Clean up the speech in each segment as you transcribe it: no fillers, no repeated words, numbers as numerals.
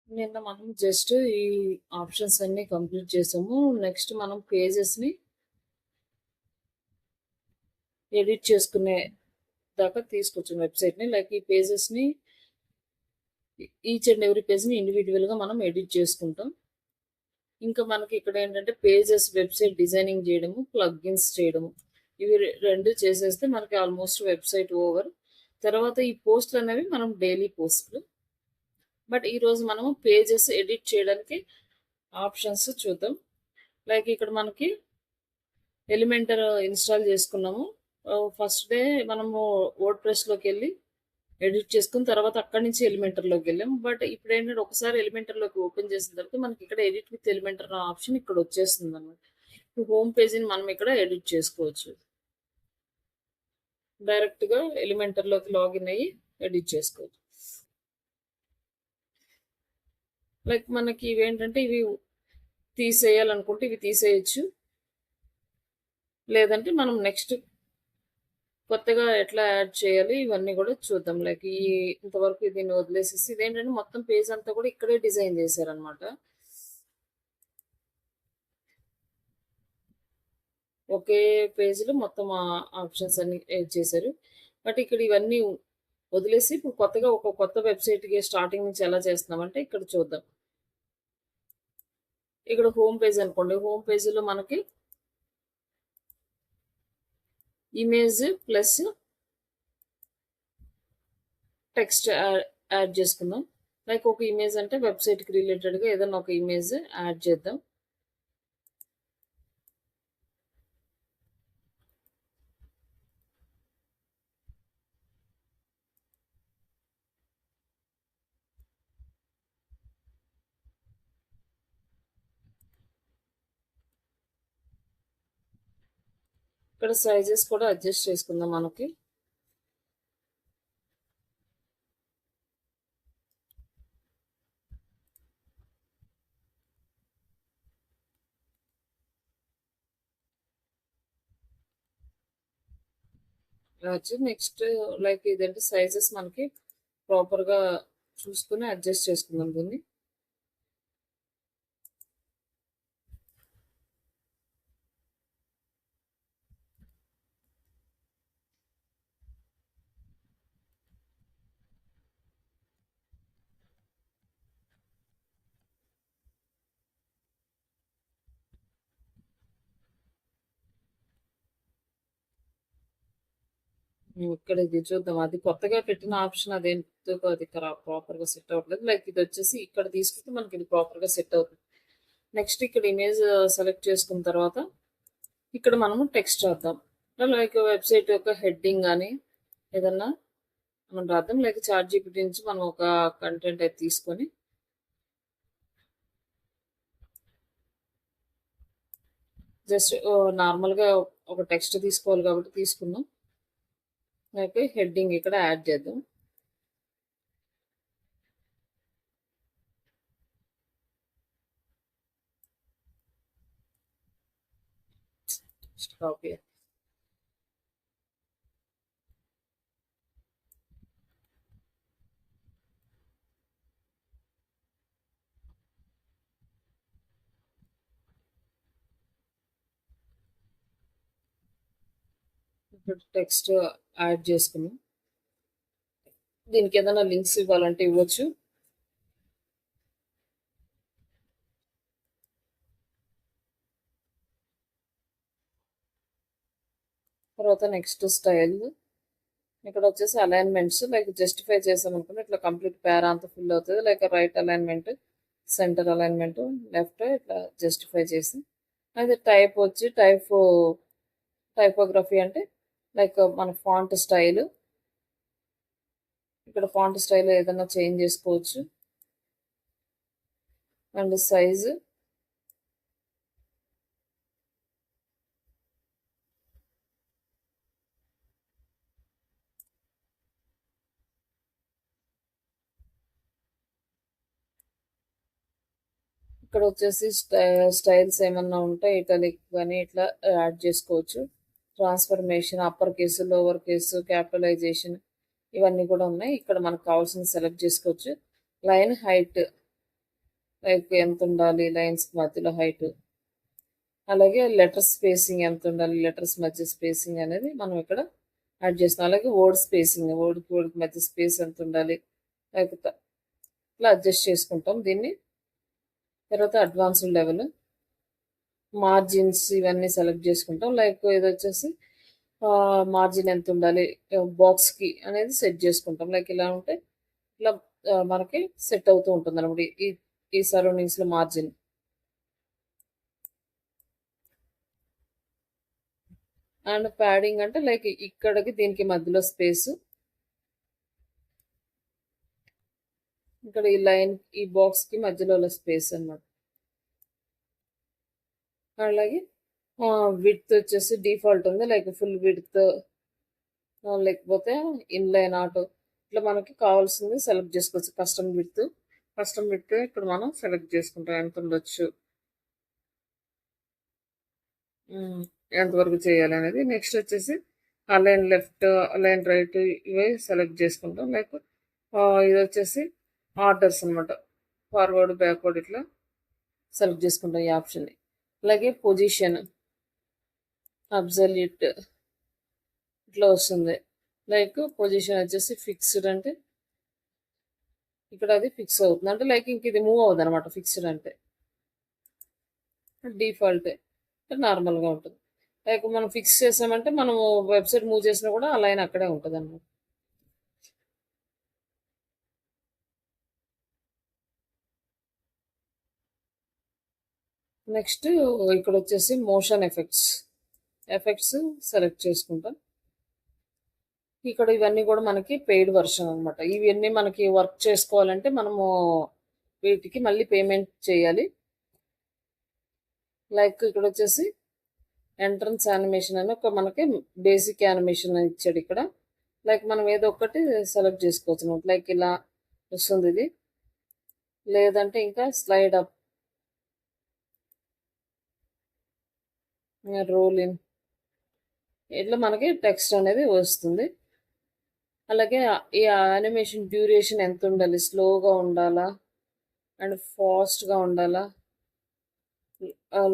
నిన్న మనం జస్ట్ ఈ ఆప్షన్స్ అన్నీ కంప్లీట్ చేసాము. నెక్స్ట్ మనం పేజెస్‌ని ఎడిట్ చేసుకునే దాకా తీసుకొచ్చాం వెబ్‌సైట్‌ని. లైక్ ఈ పేజెస్‌ని ఈచ్ అండ్ ఎవ్రీ పేజ్‌ని ఇండివిడ్యువల్‌గా మనం ఎడిట్ చేసుకుంటాం. ఇంకా మనకి ఇక్కడ ఏంటంటే పేజెస్ వెబ్‌సైట్ డిజైనింగ్ చేయడము, ప్లగ్ఇన్స్ చేయడము. ఇవి 2 చేసేస్తే మనకి ఆల్మోస్ట్ వెబ్‌సైట్ ఓవర్. తర్వాత ఈ పోస్ట్‌లనేవి మనం డైలీ పోస్ట్‌లు. బట్ ఈరోజు మనము పేజెస్ ఎడిట్ చేయడానికి ఆప్షన్స్ చూద్దాం. లైక్ ఇక్కడ మనకి ఎలిమెంటర్ ఇన్స్టాల్ చేసుకున్నాము. ఫస్ట్ డే మనము వర్డ్ ప్రెస్లోకి వెళ్ళి ఎడిట్ చేసుకున్న తర్వాత అక్కడి నుంచి ఎలిమెంటర్లోకి వెళ్ళాం. బట్ ఇప్పుడు ఏంటంటే ఒకసారి ఎలిమెంటర్లోకి ఓపెన్ చేసిన తర్వాత మనకి ఇక్కడ ఎడిట్ విత్ ఎలిమెంటర్ ఆప్షన్ ఇక్కడ వచ్చేస్తుంది అనమాట. హోమ్ పేజీని మనం ఇక్కడ ఎడిట్ చేసుకోవచ్చు. డైరెక్ట్గా ఎలిమెంటర్లోకి లాగిన్ అయ్యి ఎడిట్ చేసుకోవచ్చు. లైక్ మనకి ఇవేంటంటే ఇవి తీసేయాలనుకుంటే ఇవి తీసేయచ్చు. లేదంటే మనం నెక్స్ట్ కొత్తగా ఎట్లా యాడ్ చేయాలి ఇవన్నీ కూడా చూద్దాం. లైక్ ఇంతవరకు దీన్ని వదిలేసేసి ఇదేంటంటే మొత్తం పేజ్ అంతా కూడా ఇక్కడే డిజైన్ చేశారనమాట. ఒకే పేజ్లో మొత్తం ఆప్షన్స్ అన్ని చేశారు. బట్ ఇక్కడ ఇవన్నీ వదిలేసి ఇప్పుడు కొత్తగా ఒక కొత్త వెబ్సైట్కి స్టార్టింగ్ నుంచి ఎలా చేస్తున్నామంటే ఇక్కడ చూద్దాం. ఇక్కడ హోమ్ పేజ్ అనుకోండి. హోమ్ పేజీలో మనకి ఇమేజ్ ప్లస్ టెక్స్ట్ యాడ్ చేసుకుందాం. లైక్ ఒక ఇమేజ్ అంటే వెబ్సైట్కి రిలేటెడ్గా ఏదైనా ఒక ఇమేజ్ యాడ్ చేద్దాం. ఇక్కడ సైజెస్ కూడా అడ్జస్ట్ చేసుకుందాం మనకి. వచ్చి నెక్స్ట్ లైక్ ఇదంటే సైజెస్ మనకి ప్రాపర్గా చూసుకుని అడ్జస్ట్ చేసుకుందాం దీన్ని. ఇక్కడ ఇది చూద్దాం. అది కొత్తగా పెట్టిన ఆప్షన్ అదేంటో అది ప్రాపర్గా సెట్ అవ్వట్లేదు. లైక్ ఇది వచ్చేసి ఇక్కడ తీసుకుంటే మనకి ఇది ప్రాపర్గా సెట్ అవుతుంది. నెక్స్ట్ ఇక్కడ ఇమేజ్ సెలెక్ట్ చేసుకున్న తర్వాత ఇక్కడ మనము టెక్స్ట్ రాద్దాం. లైక్ వెబ్సైట్ యొక్క హెడ్డింగ్ కానీ ఏదన్నా మనం రాద్దాం. లైక్ చాట్ జీపీటీ నుంచి మనం ఒక కంటెంట్ అయితే తీసుకొని జస్ట్ నార్మల్గా ఒక టెక్స్ట్ తీసుకోవాలి కాబట్టి తీసుకుందాం. లైక్ హెడ్డింగ్ ఇక్కడ యాడ్ చేద్దాం. కాపీ ఇక్కడ టెక్స్ట్ యాడ్ చేసుకున్నాం. దీనికి ఏదైనా లింక్స్ ఇవ్వాలంటే ఇవ్వచ్చు. తర్వాత నెక్స్ట్ స్టైల్ ఇక్కడ వచ్చేసి అలైన్మెంట్స్ లైక్ జస్టిఫై చేసామనుకుంటే ఇట్లా కంప్లీట్ పేరా అంతా ఫిల్ అవుతుంది. Like right alignment, centre alignment, left ఇట్లా జస్టిఫై చేసి అయితే టైప్ వచ్చి టైపోగ్రఫీ అంటే లైక్ మన ఫాంట్ స్టైల్. ఇక్కడ ఫాంట్ స్టైల్ ఏదైనా చేంజ్ చేసుకోవచ్చు. అండ్ సైజు ఇక్కడ వచ్చేసి స్టైల్స్ ఏమన్నా ఉంటే ఇటాలిక్ కానీ ఇట్లా యాడ్ చేసుకోవచ్చు. Transformation, upper case, lower case, capitalization ఇవన్నీ కూడా ఉన్నాయి. ఇక్కడ మనకు కావాల్సిన సెలెక్ట్ చేసుకోవచ్చు. లైన్ హైట్ లైక్ ఎంత ఉండాలి లైన్స్ మధ్యలో హైట్, అలాగే లెటర్ స్పేసింగ్ ఎంత ఉండాలి, లెటర్స్ మధ్య స్పేసింగ్ అనేది మనం ఇక్కడ యాడ్ చేస్తాం. అలాగే వర్డ్ స్పేసింగ్, వర్డ్కి మధ్య స్పేస్ ఎంత ఉండాలి, లేకపోతే ఇట్లా అడ్జస్ట్ చేసుకుంటాం దీన్ని. తర్వాత అడ్వాన్స్డ్ లెవెల్, మార్జిన్స్ ఇవన్నీ సెలెక్ట్ చేసుకుంటాం. లైక్ ఇది వచ్చేసి మార్జిన్ ఎంత ఉండాలి బాక్స్కి అనేది సెట్ చేసుకుంటాం. లైక్ ఇలా ఉంటే ఇట్లా మనకి సెట్ అవుతూ ఉంటుంది అనమాట ఈ ఈ సరౌండింగ్స్లో మార్జిన్. అండ్ ప్యాడింగ్ అంటే లైక్ ఇక్కడికి దీనికి మధ్యలో స్పేస్, ఇక్కడ ఈ లైన్ ఈ బాక్స్కి మధ్యలో స్పేస్ అన్నమాట. అలాగే విడ్త్ వచ్చేసి డిఫాల్ట్ ఉంది, లైక్ ఫుల్ విడ్త్ లేకపోతే ఇన్లైన్ ఆటో, ఇట్లా మనకి కావాల్సింది సెలెక్ట్ చేసుకోవచ్చు. కస్టమ్ విడ్త్ ఇక్కడ మనం సెలెక్ట్ చేసుకుంటాం ఎంత ఉండొచ్చు, ఎంతవరకు చేయాలి అనేది. నెక్స్ట్ వచ్చేసి అలైన్ లెఫ్ట్, అలైన్ రైట్ ఇవే సెలెక్ట్ చేసుకుంటాం. లైక్ ఇది వచ్చేసి ఆర్డర్స్ అనమాట, ఫార్వర్డ్ బ్యాక్వర్డ్ ఇట్లా సెలెక్ట్ చేసుకుంటాం ఈ ఆప్షన్ని. అలాగే పొజిషన్ అబ్సల్యూట్ ఇట్లా వస్తుంది. లైక్ పొజిషన్ వచ్చేసి ఫిక్స్డ్ అంటే ఇక్కడ అది ఫిక్స్ అవుతుంది, అంటే లైక్ ఇంక ఇది మూవ్ అవుతుంది అనమాట. ఫిక్స్డ్ అంటే డిఫాల్ట్ నార్మల్గా ఉంటుంది. లైక్ మనం ఫిక్స్ చేసామంటే మనం వెబ్సైట్ మూవ్ చేసినా కూడా ఆ లైన్ అక్కడే ఉంటుంది అనమాట. నెక్స్ట్ ఇక్కడ వచ్చేసి మోషన్ ఎఫెక్ట్స్ సెలెక్ట్ చేసుకుంటాం. ఇక్కడ ఇవన్నీ కూడా మనకి పెయిడ్ వర్షన్ అనమాట. ఇవన్నీ మనకి వర్క్ చేసుకోవాలంటే మనము వీటికి మళ్ళీ పేమెంట్ చేయాలి. లైక్ ఇక్కడ వచ్చేసి ఎంట్రన్స్ యానిమేషన్ అని ఒక మనకి బేసిక్ యానిమేషన్ అని ఇచ్చాడు ఇక్కడ. లైక్ మనం ఏదో ఒకటి సెలెక్ట్ చేసుకోవచ్చు. లైక్ ఇలా వస్తుంది ఇది, లేదంటే ఇంకా స్లైడ్ అప్, రోల్ ఇన్, ఇట్లా మనకి టెక్స్ట్ అనేది వస్తుంది. అలాగే ఈ యానిమేషన్ డ్యూరేషన్ ఎంత ఉండాలి, స్లోగా ఉండాలా అండ్ ఫాస్ట్గా ఉండాలా,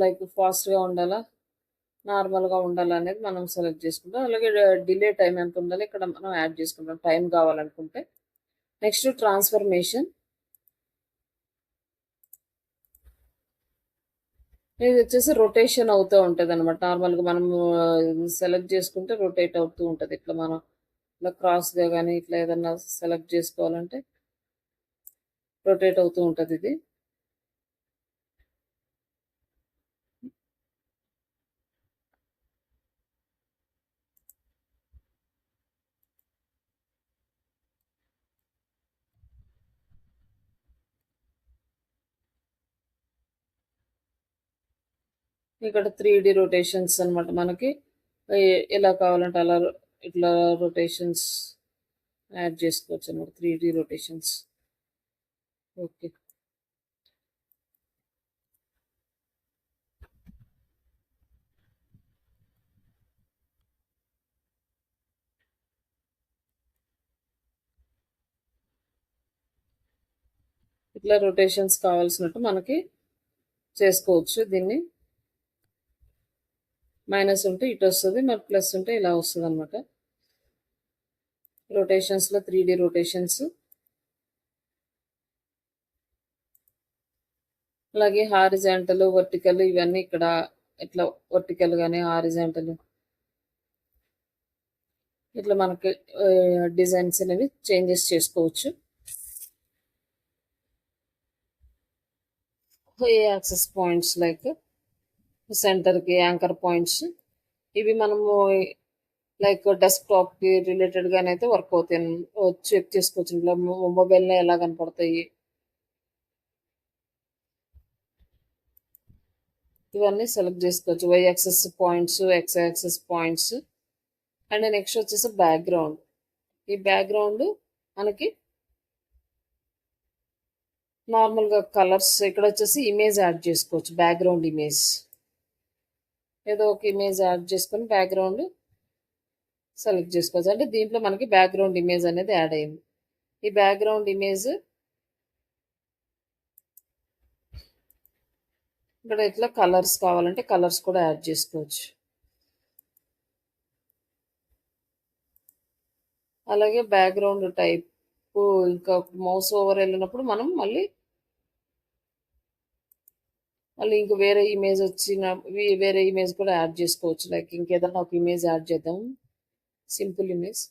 లైక్ ఫాస్ట్గా ఉండాలా నార్మల్గా ఉండాలా అనేది మనం సెలెక్ట్ చేసుకుంటాం. అలాగే డిలే టైం ఎంత ఉండాలి ఇక్కడ మనం యాడ్ చేసుకుంటాం టైం కావాలనుకుంటే. నెక్స్ట్ ట్రాన్స్ఫర్మేషన్, ఇది వచ్చేసి రొటేషన్ అవుతూ ఉంటుంది అనమాట. నార్మల్గా మనం సెలెక్ట్ చేసుకుంటే రొటేట్ అవుతూ ఉంటుంది. ఇట్లా మనం ఇట్లా క్రాస్గా కానీ ఇట్లా ఏదన్నా సెలెక్ట్ చేసుకోవాలంటే రొటేట్ అవుతూ ఉంటుంది ఇది. ఇక్కడ 3D రొటేషన్స్ అనమాట. మనకి ఎలా కావాలంటే అలా ఇట్లా రొటేషన్స్ యాడ్ చేసుకోవచ్చు అనమాట. 3D rotations. ఓకే, ఇట్లా రొటేషన్స్ కావాల్సినట్టు మనకి చేసుకోవచ్చు. దీన్ని మైనస్ ఉంటే ఇటు వస్తుంది, మరి ప్లస్ ఉంటే ఇలా వస్తుంది అనమాట. రొటేషన్స్లో 3D రొటేషన్స్, అలాగే హారిజాంటల్ వర్టికల్ ఇవన్నీ ఇక్కడ ఇట్లా వర్టికల్ కానీ హారిజాంటల్ ఇట్లా మనకి డిజైన్స్ అనేవి చేంజెస్ చేసుకోవచ్చు. ఏ యాక్సెస్ పాయింట్స్ లైక్ సెంటర్కి యాంకర్ పాయింట్స్ ఇవి మనము లైక్ డెస్క్టాప్కి రిలేటెడ్గానైతే వర్క్ అవుతాయి, చెక్ చేసుకోవచ్చు. ఇట్లా మొబైల్లో ఎలా కనపడతాయి ఇవన్నీ సెలెక్ట్ చేసుకోవచ్చు. Y axis points, X axis points. And next వచ్చేసి బ్యాక్గ్రౌండ్. ఈ బ్యాక్గ్రౌండ్ మనకి నార్మల్గా కలర్స్, ఇక్కడ వచ్చేసి ఇమేజ్ యాడ్ చేసుకోవచ్చు. బ్యాక్గ్రౌండ్ ఇమేజ్ ఏదో ఒక ఇమేజ్ యాడ్ చేసుకొని బ్యాక్గ్రౌండ్ సెలెక్ట్ చేసుకోవచ్చు. అంటే దీంట్లో మనకి బ్యాక్గ్రౌండ్ ఇమేజ్ అనేది యాడ్ అయింది. ఈ బ్యాక్గ్రౌండ్ ఇమేజ్ ఇక్కడ ఇట్లా కలర్స్ కావాలంటే కలర్స్ కూడా యాడ్ చేసుకోవచ్చు. అలాగే బ్యాక్గ్రౌండ్ టైప్ ఇంకా మౌస్ ఓవర్ వెళ్ళినప్పుడు మనం మళ్ళీ ఇంక వేరే ఇమేజ్ వచ్చిన వేరే ఇమేజ్ కూడా యాడ్ చేసుకోవచ్చు. లైక్ ఇంకేదన్నా ఒక ఇమేజ్ యాడ్ చేద్దాం, సింపుల్ ఇమేజ్.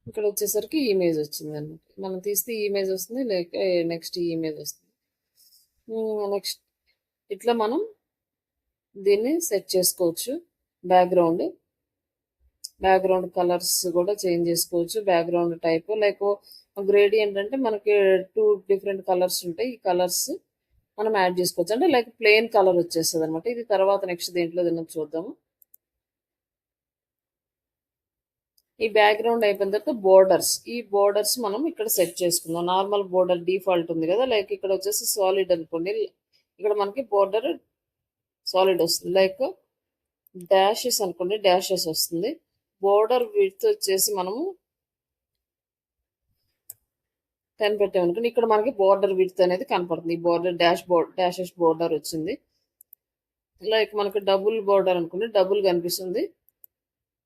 ఇక్కడ వచ్చేసరికి ఈ ఇమేజ్ వచ్చింది అనమాట. మనం తీస్తే ఈ ఇమేజ్ వస్తుంది, లేక నెక్స్ట్ ఈ ఇమేజ్ వస్తుంది. నెక్స్ట్ ఇట్లా మనం దీన్ని సెట్ చేసుకోవచ్చు. బ్యాక్గ్రౌండ్ కలర్స్ కూడా చేంజ్ చేసుకోవచ్చు. బ్యాక్గ్రౌండ్ టైప్ లైక్ గ్రేడియంట్ అంటే మనకి 2 డిఫరెంట్ కలర్స్ ఉంటాయి. ఈ కలర్స్ మనం యాడ్ చేసుకోవచ్చు. అంటే లైక్ ప్లెయిన్ కలర్ వచ్చేస్తుంది అనమాట. ఇది తర్వాత నెక్స్ట్ దేంట్లో దీన్ని చూద్దాము. ఈ బ్యాక్గ్రౌండ్ అయిపోయిన తర్వాత బోర్డర్స్, ఈ బోర్డర్స్ మనం ఇక్కడ సెట్ చేసుకుందాం. నార్మల్ బోర్డర్ డిఫాల్ట్ ఉంది కదా, లైక్ ఇక్కడ వచ్చేసి సాలిడ్ అనుకోండి. ఇక్కడ మనకి బోర్డర్ సాలిడ్ వస్తుంది. లైక్ డాషెస్ అనుకోండి, డాషెస్ వస్తుంది. బోర్డర్ విడ్త్ వచ్చేసి మనము 10 పెట్టామనుకోండి. ఇక్కడ మనకి బోర్డర్ విడ్త్ అనేది కనపడుతుంది. బోర్డర్ డాషెస్ బోర్డర్ వచ్చింది. లైక్ మనకి డబుల్ బోర్డర్ అనుకోండి, డబుల్ కనిపిస్తుంది.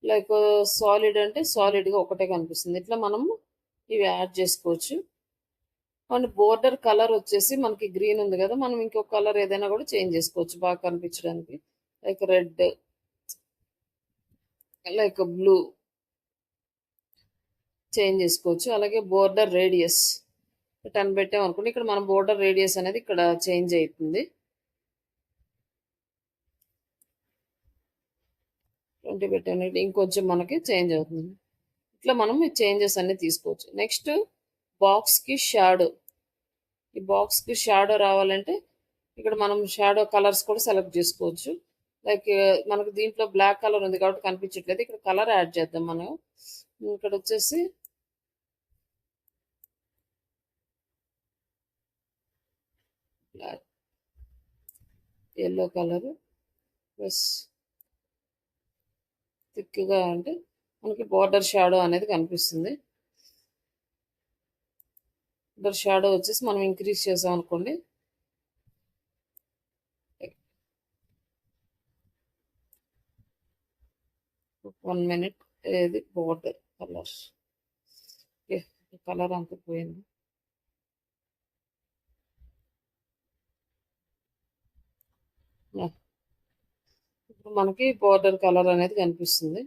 లైక్ సాలిడ్ అంటే సాలిడ్గా ఒకటే కనిపిస్తుంది. ఇట్లా మనము ఇవి యాడ్ చేసుకోవచ్చు. అండ్ బోర్డర్ కలర్ వచ్చేసి మనకి గ్రీన్ ఉంది కదా, మనం ఇంకొక కలర్ ఏదైనా కూడా చేంజ్ చేసుకోవచ్చు బాగా కనిపించడానికి. Like red, like blue change చేసుకోవచ్చు. అలాగే బోర్డర్ రేడియస్ 10 పెట్టాం అనుకోండి. ఇక్కడ మన బోర్డర్ రేడియస్ అనేది ఇక్కడ చేంజ్ అవుతుంది. 20 పెట్టాను, ఇంకొంచెం మనకి చేంజ్ అవుతుంది. ఇట్లా మనం ఈ చేంజెస్ అన్ని తీసుకోవచ్చు. నెక్స్ట్ బాక్స్కి షాడో. ఈ బాక్స్కి షాడో రావాలంటే ఇక్కడ మనం షాడో కలర్స్ కూడా సెలెక్ట్ చేసుకోవచ్చు. లైక్ మనకు దీంట్లో బ్లాక్ కలర్ ఉంది కాబట్టి కనిపించట్లేదు. ఇక్కడ కలర్ యాడ్ చేద్దాం మనం. ఇక్కడ వచ్చేసి బ్లాక్, ఎల్లో కలర్ ప్లస్ థిక్గా అంటే మనకి బార్డర్ షాడో అనేది కనిపిస్తుంది. బార్డర్ షాడో వచ్చేసి మనం ఇంక్రీజ్ చేసాం అనుకోండి. One minute. ఏది బార్డర్ కలర్, కలర్ అంతా పోయింది. ఇప్పుడు మనకి బార్డర్ కలర్ అనేది కనిపిస్తుంది.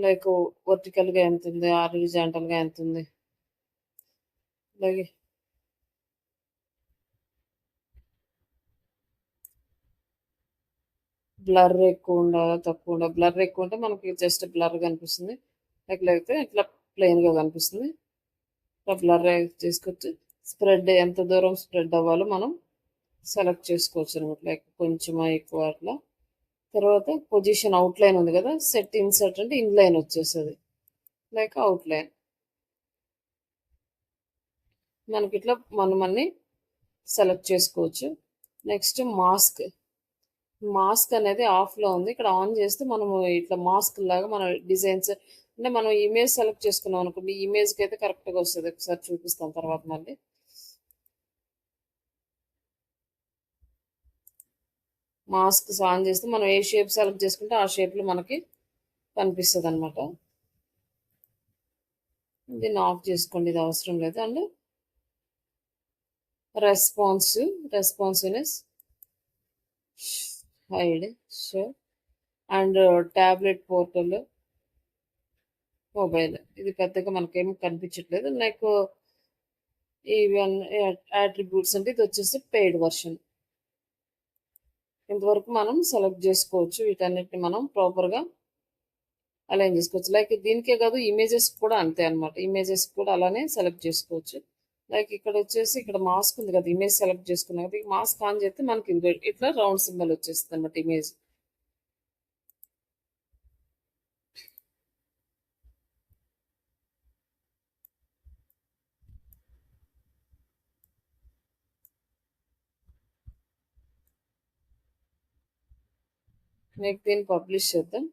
లైక్ వర్టికల్గా ఎంత ఉంది, హారిజాంటల్గా ఎంత ఉంది. అలాగే బ్లర్ ఎక్కువ ఉండాలా తక్కువ ఉండాలి. బ్లర్ ఎక్కువ ఉంటే మనకి జస్ట్ బ్లర్ కనిపిస్తుంది. లేకపోతే ఇట్లా ప్లెయిన్గా కనిపిస్తుంది. ఇట్లా బ్లర్ చేసుకొచ్చి స్ప్రెడ్ ఎంత దూరం స్ప్రెడ్ అవ్వాలో మనం సెలెక్ట్ చేసుకోవచ్చు అనమాట. లైక్ కొంచెం ఎక్కువ అట్లా. తర్వాత పొజిషన్ అవుట్లైన్ ఉంది కదా, సెట్ ఇన్సర్ట్ అంటే ఇన్లైన్ వచ్చేస్తుంది. లైక్ అవుట్లైన్ మనకి ఇట్లా మనం అన్ని సెలెక్ట్ చేసుకోవచ్చు. నెక్స్ట్ మాస్క్ అనేది ఆఫ్లో ఉంది. ఇక్కడ ఆన్ చేస్తే మనము ఇట్లా మాస్క్ లాగా మన డిజైన్స్ అంటే మనం ఇమేజ్ సెలెక్ట్ చేసుకున్నాం అనుకోండి, ఈ ఇమేజ్కి అయితే కరెక్ట్గా వస్తుంది. ఒకసారి చూపిస్తాం తర్వాత మళ్ళీ. మాస్క్ ఆన్ చేస్తే మనం ఏ షేప్ సెలెక్ట్ చేసుకుంటే ఆ షేప్లో మనకి కనిపిస్తుంది అనమాట. దీన్ని ఆఫ్ చేసుకోండి, ఇది అవసరం లేదు. And responsiveness hide show and tablet portal mobile, ఇది పెద్దగా మనకేమీ కనిపించట్లేదు. లైక్ ఈవెన్ యాట్రిబ్యూట్స్ అంటే ఇది వచ్చేసి పెయిడ్ వర్షన్. ఇంతవరకు మనం సెలెక్ట్ చేసుకోవచ్చు. వీటన్నిటిని మనం ప్రాపర్గా అలైన్ చేసుకోవచ్చు. లైక్ దీనికే కాదు, ఇమేజెస్ కూడా అంతే అనమాట. ఇమేజెస్ కూడా అలానే సెలెక్ట్ చేసుకోవచ్చు. లైక్ ఇక్కడ వచ్చేసి ఇక్కడ మాస్క్ ఉంది కదా, ఇమేజ్ సెలెక్ట్ చేసుకున్నాం కదా, మాస్క్ ఆన్ చేస్తే మనకి ఇట్లా రౌండ్ సింబల్ వచ్చేస్తుంది అనమాట ఇమేజ్. నెక్స్ట్ దీన్ని పబ్లిష్ చేద్దాం.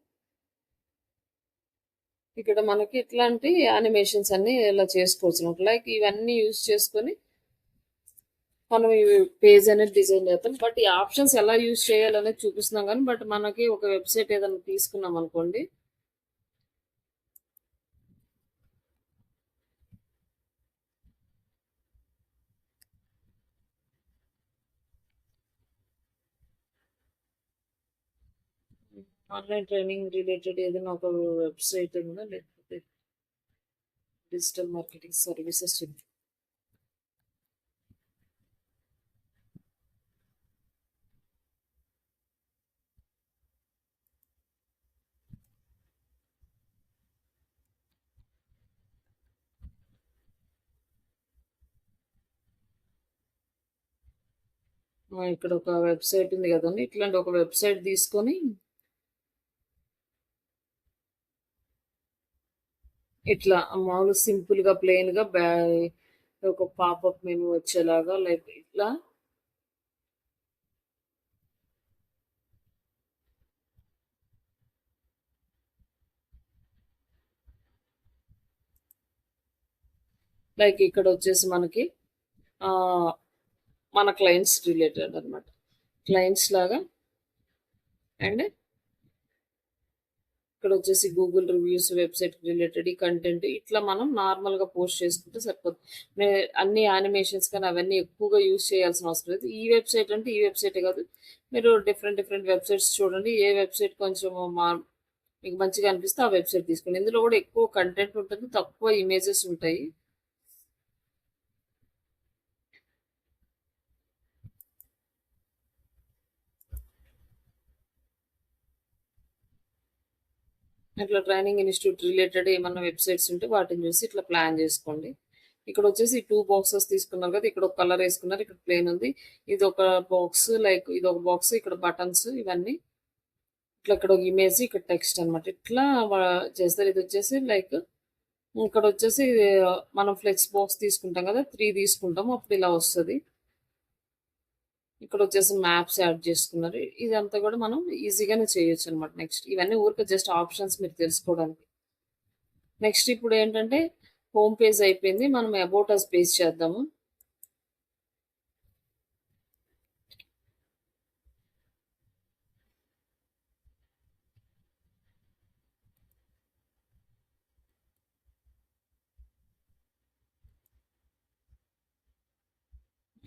ఇక్కడ మనకి ఇట్లాంటి యానిమేషన్స్ అన్ని ఇలా చేసుకోవచ్చు. లైక్ ఇవన్నీ యూజ్ చేసుకొని మనం ఈ పేజ్ అనేది డిజైన్ చేస్తాం. బట్ ఈ ఆప్షన్స్ ఎలా యూజ్ చేయాలనేది చూపిస్తున్నాం కానీ, బట్ మనకి ఒక వెబ్సైట్ ఏదైనా తీసుకున్నాం అనుకోండి, ఆన్లైన్ ట్రైనింగ్ రిలేటెడ్ ఏదైనా ఒక వెబ్సైట్ ఉందా, లేకపోతే డిజిటల్ మార్కెటింగ్ సర్వీసెస్ ఇక్కడ ఒక వెబ్సైట్ ఉంది కదండి, ఇట్లాంటి ఒక వెబ్సైట్ తీసుకొని ఇట్లా మామూలు సింపుల్గా ప్లెయిన్గా ఒక పాపప్ మెనూ వచ్చేలాగా లైక్ ఇట్లా లైక్ ఇక్కడ వచ్చేసి మనకి మన క్లయింట్స్ రిలేటెడ్ అనమాట, క్లయింట్స్ లాగా. అండ్ ఇక్కడ వచ్చేసి గూగుల్ రివ్యూస్, వెబ్సైట్ రిలేటెడ్ ఈ కంటెంట్ ఇట్లా మనం నార్మల్గా పోస్ట్ చేసుకుంటే సరిపోతుంది. అన్ని యానిమేషన్స్ కానీ అవన్నీ ఎక్కువగా యూజ్ చేయాల్సిన అవసరం లేదు. ఈ వెబ్సైట్ అంటే ఈ వెబ్సైటే కాదు, మీరు డిఫరెంట్ డిఫరెంట్ వెబ్సైట్స్ చూడండి, ఏ వెబ్సైట్ కొంచెం మీకు మంచిగా అనిపిస్తే ఆ వెబ్సైట్ తీసుకోండి. ఇందులో కూడా ఎక్కువ కంటెంట్ ఉంటుంది, తక్కువ ఇమేజెస్ ఉంటాయి. ఇట్లా ట్రైనింగ్ ఇన్స్టిట్యూట్ రిలేటెడ్ ఏమన్నా వెబ్సైట్స్ ఉంటే వాటిని చూసి ఇట్లా ప్లాన్ చేసుకోండి. ఇక్కడ వచ్చేసి 2 బాక్సెస్ తీసుకున్నారు కదా, ఇక్కడ ఒక కలర్ వేసుకున్నారు, ఇక్కడ ప్లేన్ ఉంది. ఇది ఒక బాక్స్, లైక్ ఇది ఒక బాక్స్, ఇక్కడ బటన్స్ ఇవన్నీ ఇట్లా, ఇక్కడ ఒక ఇమేజ్, ఇక్కడ టెక్స్ట్ అనమాట. ఇట్లా చేస్తారు. ఇది వచ్చేసి లైక్ ఇక్కడ వచ్చేసి మనం ఫ్లెక్స్ బాక్స్ తీసుకుంటాం కదా, 3 తీసుకుంటాం, అప్పుడు ఇలా వస్తుంది. ఇక్కడ వచ్చేసి మ్యాప్స్ యాడ్ చేసుకున్నారు. ఇదంతా కూడా మనం ఈజీగానే చేయొచ్చు అనమాట. నెక్స్ట్ ఇవన్నీ ఊరికే జస్ట్ ఆప్షన్స్ మీరు తెలుసుకోవడానికి. నెక్స్ట్ ఇప్పుడు ఏంటంటే హోమ్ పేజ్ అయిపోయింది, మనం అబౌట్ అస్ పేజ్ చేద్దాము.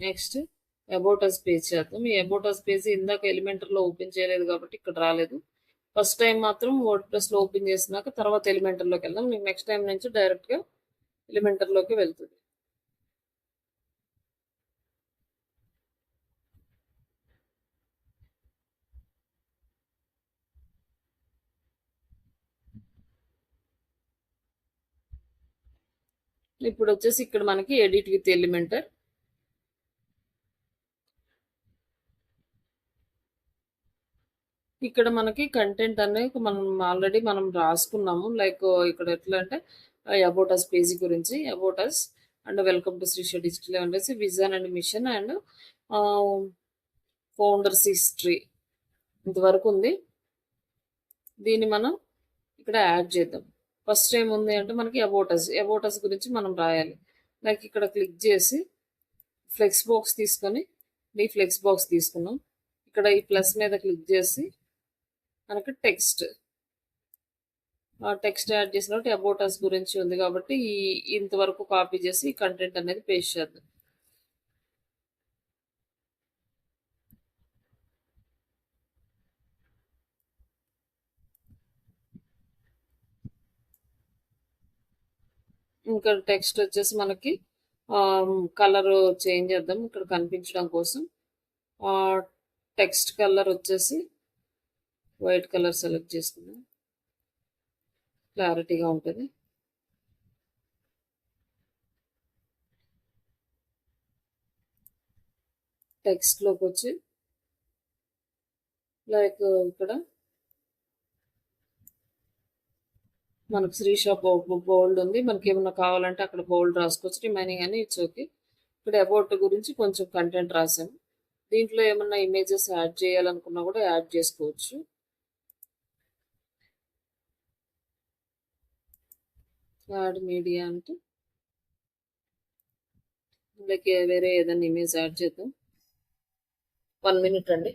నెక్స్ట్ అబౌట్ అస్ పేజ్ చేద్దాం. ఈ అబౌట్ అస్ పేజ్ ఇందాక ఎలిమెంటర్లో ఓపెన్ చేయలేదు కాబట్టి ఇక్కడ రాలేదు. ఫస్ట్ టైం మాత్రం వర్డ్ ప్రెస్లో ఓపెన్ చేసినాక తర్వాత ఎలిమెంటర్లోకి వెళ్దాం. మీకు నెక్స్ట్ టైం నుంచి డైరెక్ట్గా ఎలిమెంటర్లోకి వెళ్తుంది. ఇప్పుడు వచ్చేసి ఇక్కడ మనకి ఎడిట్ విత్ ఎలిమెంటర్, ఇక్కడ మనకి కంటెంట్ అనేది ఆల్రెడీ మనం రాసుకున్నాము. లైక్ ఇక్కడ ఎట్లా అంటే అబౌట్ అస్ పేజీ గురించి, about us and welcome to Srisha digital అనేసి vision and mission and founders history ఇంతవరకు ఉంది. దీన్ని మనం ఇక్కడ యాడ్ చేద్దాం. ఫస్ట్ ఏముంది అంటే మనకి అబౌట్ అస్ గురించి మనం రాయాలి. లైక్ ఇక్కడ క్లిక్ చేసి ఫ్లెక్స్ బాక్స్ తీసుకొని ఈ ఫ్లెక్స్ బాక్స్ తీసుకున్నాం. ఇక్కడ ఈ ప్లస్ మీద క్లిక్ చేసి మనకి టెక్స్ట్ యాడ్ చేసినట్టు అబౌట్ అస్ గురించి ఉంది కాబట్టి ఇంతవరకు కాపీ చేసి కంటెంట్ అనేది పేస్ట్ చేద్దాం. ఇంకా టెక్స్ట్ వచ్చేసి మనకి కలర్ చేంజ్ చేద్దాం ఇక్కడ కనిపించడం కోసం. టెక్స్ట్ కలర్ వచ్చేసి వైట్ కలర్ సెలెక్ట్ చేసుకుందాం, క్లారిటీగా ఉంటుంది. టెక్స్ట్లోకి వచ్చి లైక్ ఇక్కడ మనకు శ్రీష బోల్డ్ ఉంది, మనకి ఏమన్నా కావాలంటే అక్కడ బోల్డ్ రాసుకోవచ్చు, రిమైనింగ్ అని ఇట్స్ ఓకే. ఇక్కడ అబౌట్ గురించి కొంచెం కంటెంట్ రాసాము. దీంట్లో ఏమన్నా ఇమేజెస్ యాడ్ చేయాలనుకున్నా కూడా యాడ్ చేసుకోవచ్చు. యాడ్ మీడియా అంటే లైక్ వేరే ఏదైనా ఇమేజ్ యాడ్ చేద్దాం. 1 మినిట్ అండి.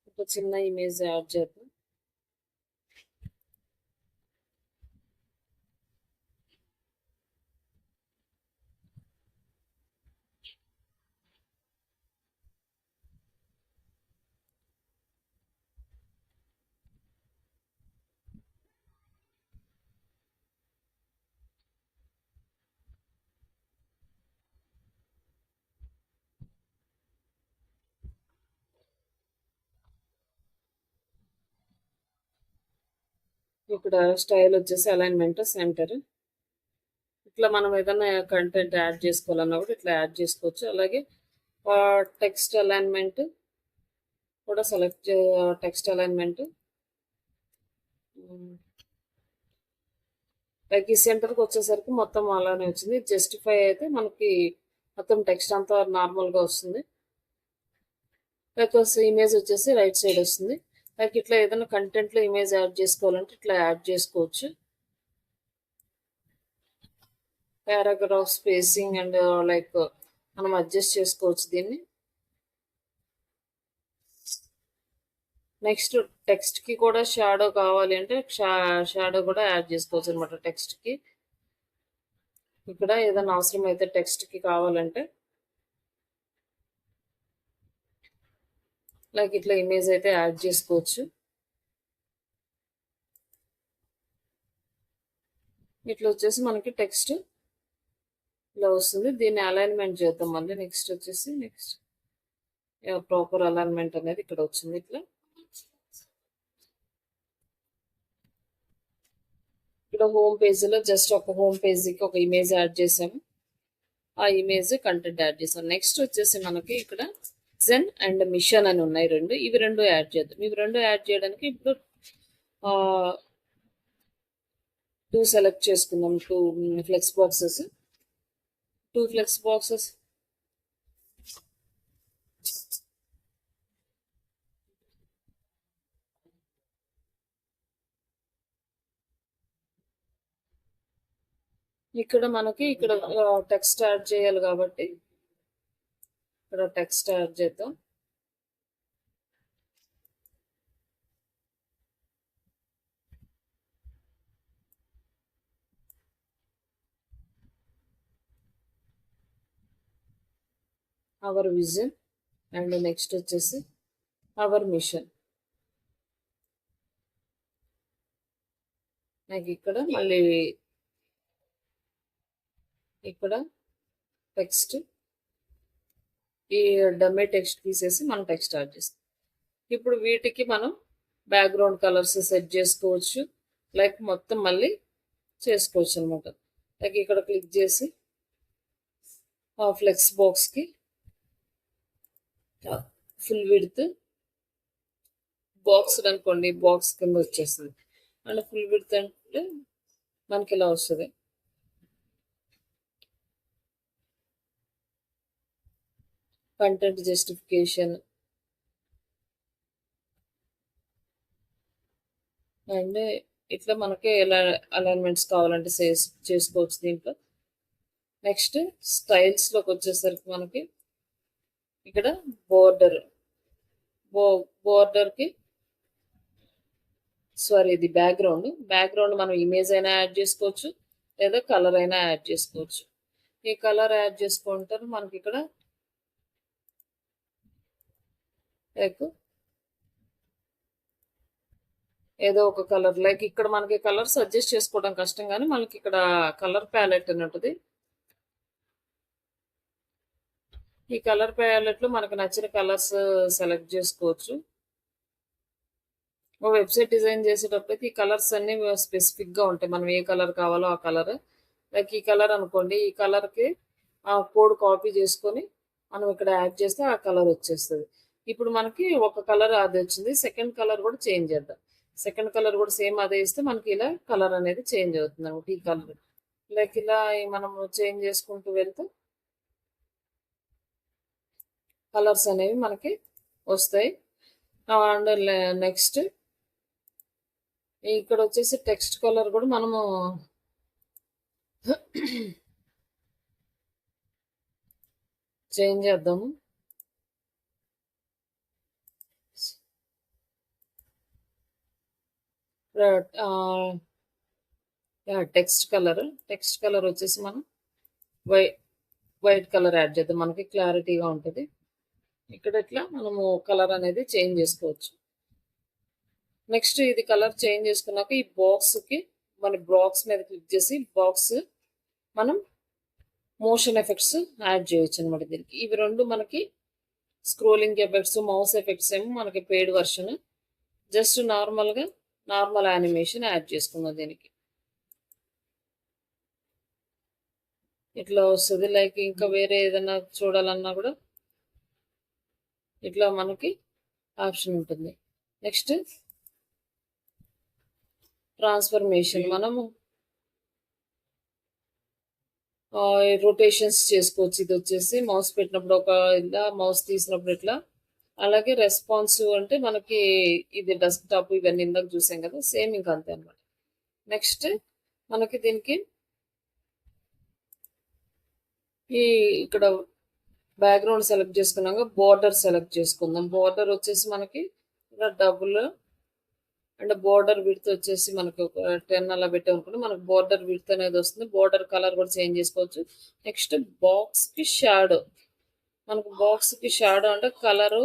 ఒక చిన్న ఇమేజ్ యాడ్ చేద్దాం. ఇక్కడ స్టైల్ వచ్చేసి అలైన్మెంట్ సెంటర్. ఇట్లా మనం ఏదైనా కంటెంట్ యాడ్ చేసుకోవాలన్నా కూడా ఇట్లా యాడ్ చేసుకోవచ్చు. అలాగే టెక్స్ట్ అలైన్మెంట్ కూడా సెలెక్ట్, టెక్స్ట్ అలైన్మెంట్ లైక్ ఈ సెంటర్కి వచ్చేసరికి మొత్తం అలానే వచ్చింది. జస్టిఫై అయితే మనకి మొత్తం టెక్స్ట్ అంతా నార్మల్గా వస్తుంది. లైక్ ఇమేజ్ వచ్చేసి రైట్ సైడ్ వస్తుంది. లైక్ ఇట్లా ఏదైనా కంటెంట్లో ఇమేజ్ యాడ్ చేసుకోవాలంటే ఇట్లా యాడ్ చేసుకోవచ్చు. పారాగ్రాఫ్ స్పేసింగ్ అండ్ లైక్ మనం అడ్జస్ట్ చేసుకోవచ్చు దీన్ని. నెక్స్ట్ టెక్స్ట్కి కూడా షాడో కావాలి అంటే షాడో కూడా యాడ్ చేసుకోవచ్చు అనమాట టెక్స్ట్కి. ఇక్కడ ఏదైనా అవసరం అయితే టెక్స్ట్కి కావాలంటే లైక్ ఇట్లా ఇమేజ్ అయితే యాడ్ చేసుకోవచ్చు. ఇట్లా వచ్చేసి మనకి టెక్స్ట్ ఇలా వస్తుంది. దీన్ని అలైన్మెంట్ చేద్దాం మళ్ళీ. నెక్స్ట్ వచ్చేసి నెక్స్ట్ ప్రాపర్ అలైన్మెంట్ అనేది ఇక్కడ వచ్చింది. ఇట్లా ఇక్కడ హోమ్ పేజీలో జస్ట్ ఒక హోమ్ పేజీకి ఒక ఇమేజ్ యాడ్ చేసాము. ఆ ఇమేజ్ కంటెంట్ యాడ్ చేసాం. నెక్స్ట్ వచ్చేసి మనకి ఇక్కడ జెన్ అండ్ మిషన్ అని ఉన్నాయి రెండు. ఇవి రెండు యాడ్ చేద్దాం. ఇవి రెండు యాడ్ చేయడానికి ఇప్పుడు 2 సెలెక్ట్ చేసుకుందాం. 2 ఫ్లెక్స్ బాక్సెస్. 2 ఫ్లెక్స్ బాక్సెస్ ఇక్కడ మనకి ఇక్కడ టెక్స్ట్ యాడ్ చేయాలి కాబట్టి ఇక్కడ టెక్స్ట్ యాడ్ చేద్దాం. అవర్ విజన్ అండ్ నెక్స్ట్ వచ్చేసి అవర్ మిషన్. నాకు ఇక్కడ మళ్ళీ ఇక్కడ టెక్స్ట్, ఈ డమ్మీ టెక్స్ట్ తీసేసి మనం టెక్స్ట్ యాడ్ చేస్తాం. ఇప్పుడు వీటికి మనం బ్యాక్గ్రౌండ్ కలర్స్ సెట్ చేసుకోవచ్చు. లైక్ మొత్తం మళ్ళీ చేసుకోవచ్చు అనమాట. లైక్ ఇక్కడ క్లిక్ చేసి ఆ ఫ్లెక్స్ బాక్స్కి ఫుల్ విడ్త్ బాక్స్ అనుకోండి, బాక్స్ కింద వచ్చేస్తుంది. అండ్ ఫుల్ విడ్త్ అంటే మనకి ఇలా వస్తుంది. కంటెంట్ జస్టిఫికేషన్ అండ్ ఇట్లా మనకి ఎలా అలైన్మెంట్స్ కావాలంటే చేసుకోవచ్చు దీంట్లో. నెక్స్ట్ స్టైల్స్లోకి వచ్చేసరికి మనకి ఇక్కడ బోర్డర్కి సారీ ఇది బ్యాక్గ్రౌండ్ మనం ఇమేజ్ అయినా యాడ్ చేసుకోవచ్చు లేదా కలర్ అయినా యాడ్ చేసుకోవచ్చు. ఈ కలర్ యాడ్ చేసుకుంటారు మనకి ఇక్కడ లైక్ ఏదో ఒక కలర్ లైక్ ఇక్కడ మనకి కలర్ సజెస్ట్ చేసుకోవడం కష్టం కానీ మనకి ఇక్కడ కలర్ ప్యాలెట్ అని ఉంటుంది. ఈ కలర్ ప్యాలెట్ లో మనకు నచ్చిన కలర్స్ సెలెక్ట్ చేసుకోవచ్చు. ఒక వెబ్సైట్ డిజైన్ చేసేటప్పుడు అయితే ఈ కలర్స్ అన్ని స్పెసిఫిక్ గా ఉంటాయి. మనం ఏ కలర్ కావాలో ఆ కలర్. లైక్ ఈ కలర్ అనుకోండి, ఈ కలర్ కి ఆ కోడ్ కాపీ చేసుకొని మనం ఇక్కడ యాడ్ చేస్తే ఆ కలర్ వచ్చేస్తుంది. ఇప్పుడు మనకి ఒక కలర్ అది వచ్చింది, సెకండ్ కలర్ కూడా చేంజ్ చేద్దాం. సెకండ్ కలర్ కూడా సేమ్ అదే ఇస్తే మనకి ఇలా కలర్ అనేది చేంజ్ అవుతుంది అనమాట. ఈ కలర్ లైక్ ఇలా మనం చేంజ్ చేసుకుంటూ వెళ్తే కలర్స్ అనేవి మనకి వస్తాయి. అండ్ నెక్స్ట్ ఇక్కడ వచ్చేసి టెక్స్ట్ కలర్ కూడా మనము చేంజ్ చేద్దాము. టెక్స్ట్ కలర్ వచ్చేసి మనం వైట్ కలర్ యాడ్ చేద్దాం, మనకి క్లారిటీగా ఉంటుంది. ఇక్కడ ఇట్లా మనము కలర్ అనేది చేంజ్ చేసుకోవచ్చు. నెక్స్ట్ ఇది కలర్ చేంజ్ చేసుకున్నాక ఈ బాక్స్కి మన బాక్స్ మీద క్లిక్ చేసి బాక్స్ మనం మోషన్ ఎఫెక్ట్స్ యాడ్ చేయొచ్చు అనమాట. దీనికి ఇవి రెండు మనకి స్క్రోలింగ్ ఎఫెక్ట్స్, మౌస్ ఎఫెక్ట్స్ ఏమో మనకి paid version. Just normal animation add చేసుకుందాం. దీనికి ఇట్లా వస్తుంది. లైక్ ఇంకా వేరే ఏదైనా చూడాలన్నా కూడా ఇట్లా మనకి ఆప్షన్ ఉంటుంది. నెక్స్ట్ ట్రాన్స్ఫర్మేషన్, మనము రొటేషన్స్ చేసుకోవచ్చు. ఇది వచ్చేసి మౌస్ పెట్టినప్పుడు ఒక ఇలా, మౌస్ తీసినప్పుడు ఇట్లా. అలాగే రెస్పాన్సివ్ అంటే మనకి ఇది డెస్క్టాప్ ఇవన్నీ ఇందాక చూసాం కదా, సేమ్ ఇంకా అంతే అనమాట. నెక్స్ట్ మనకి దీనికి ఈ ఇక్కడ బ్యాక్గ్రౌండ్ సెలెక్ట్ చేసుకున్నాక బోర్డర్ సెలెక్ట్ చేసుకుందాం. బోర్డర్ వచ్చేసి మనకి డబుల్ అండ్ బోర్డర్ విడ్త్ వచ్చేసి మనకి ఒక 10 అలా పెట్టామనుకుంటే మనకు బోర్డర్ విడ్త్ అనేది వస్తుంది. బోర్డర్ కలర్ కూడా చేంజ్ చేసుకోవచ్చు. నెక్స్ట్ బాక్స్ కి షాడో, మనకు బాక్స్ కి షాడో అంటే కలరు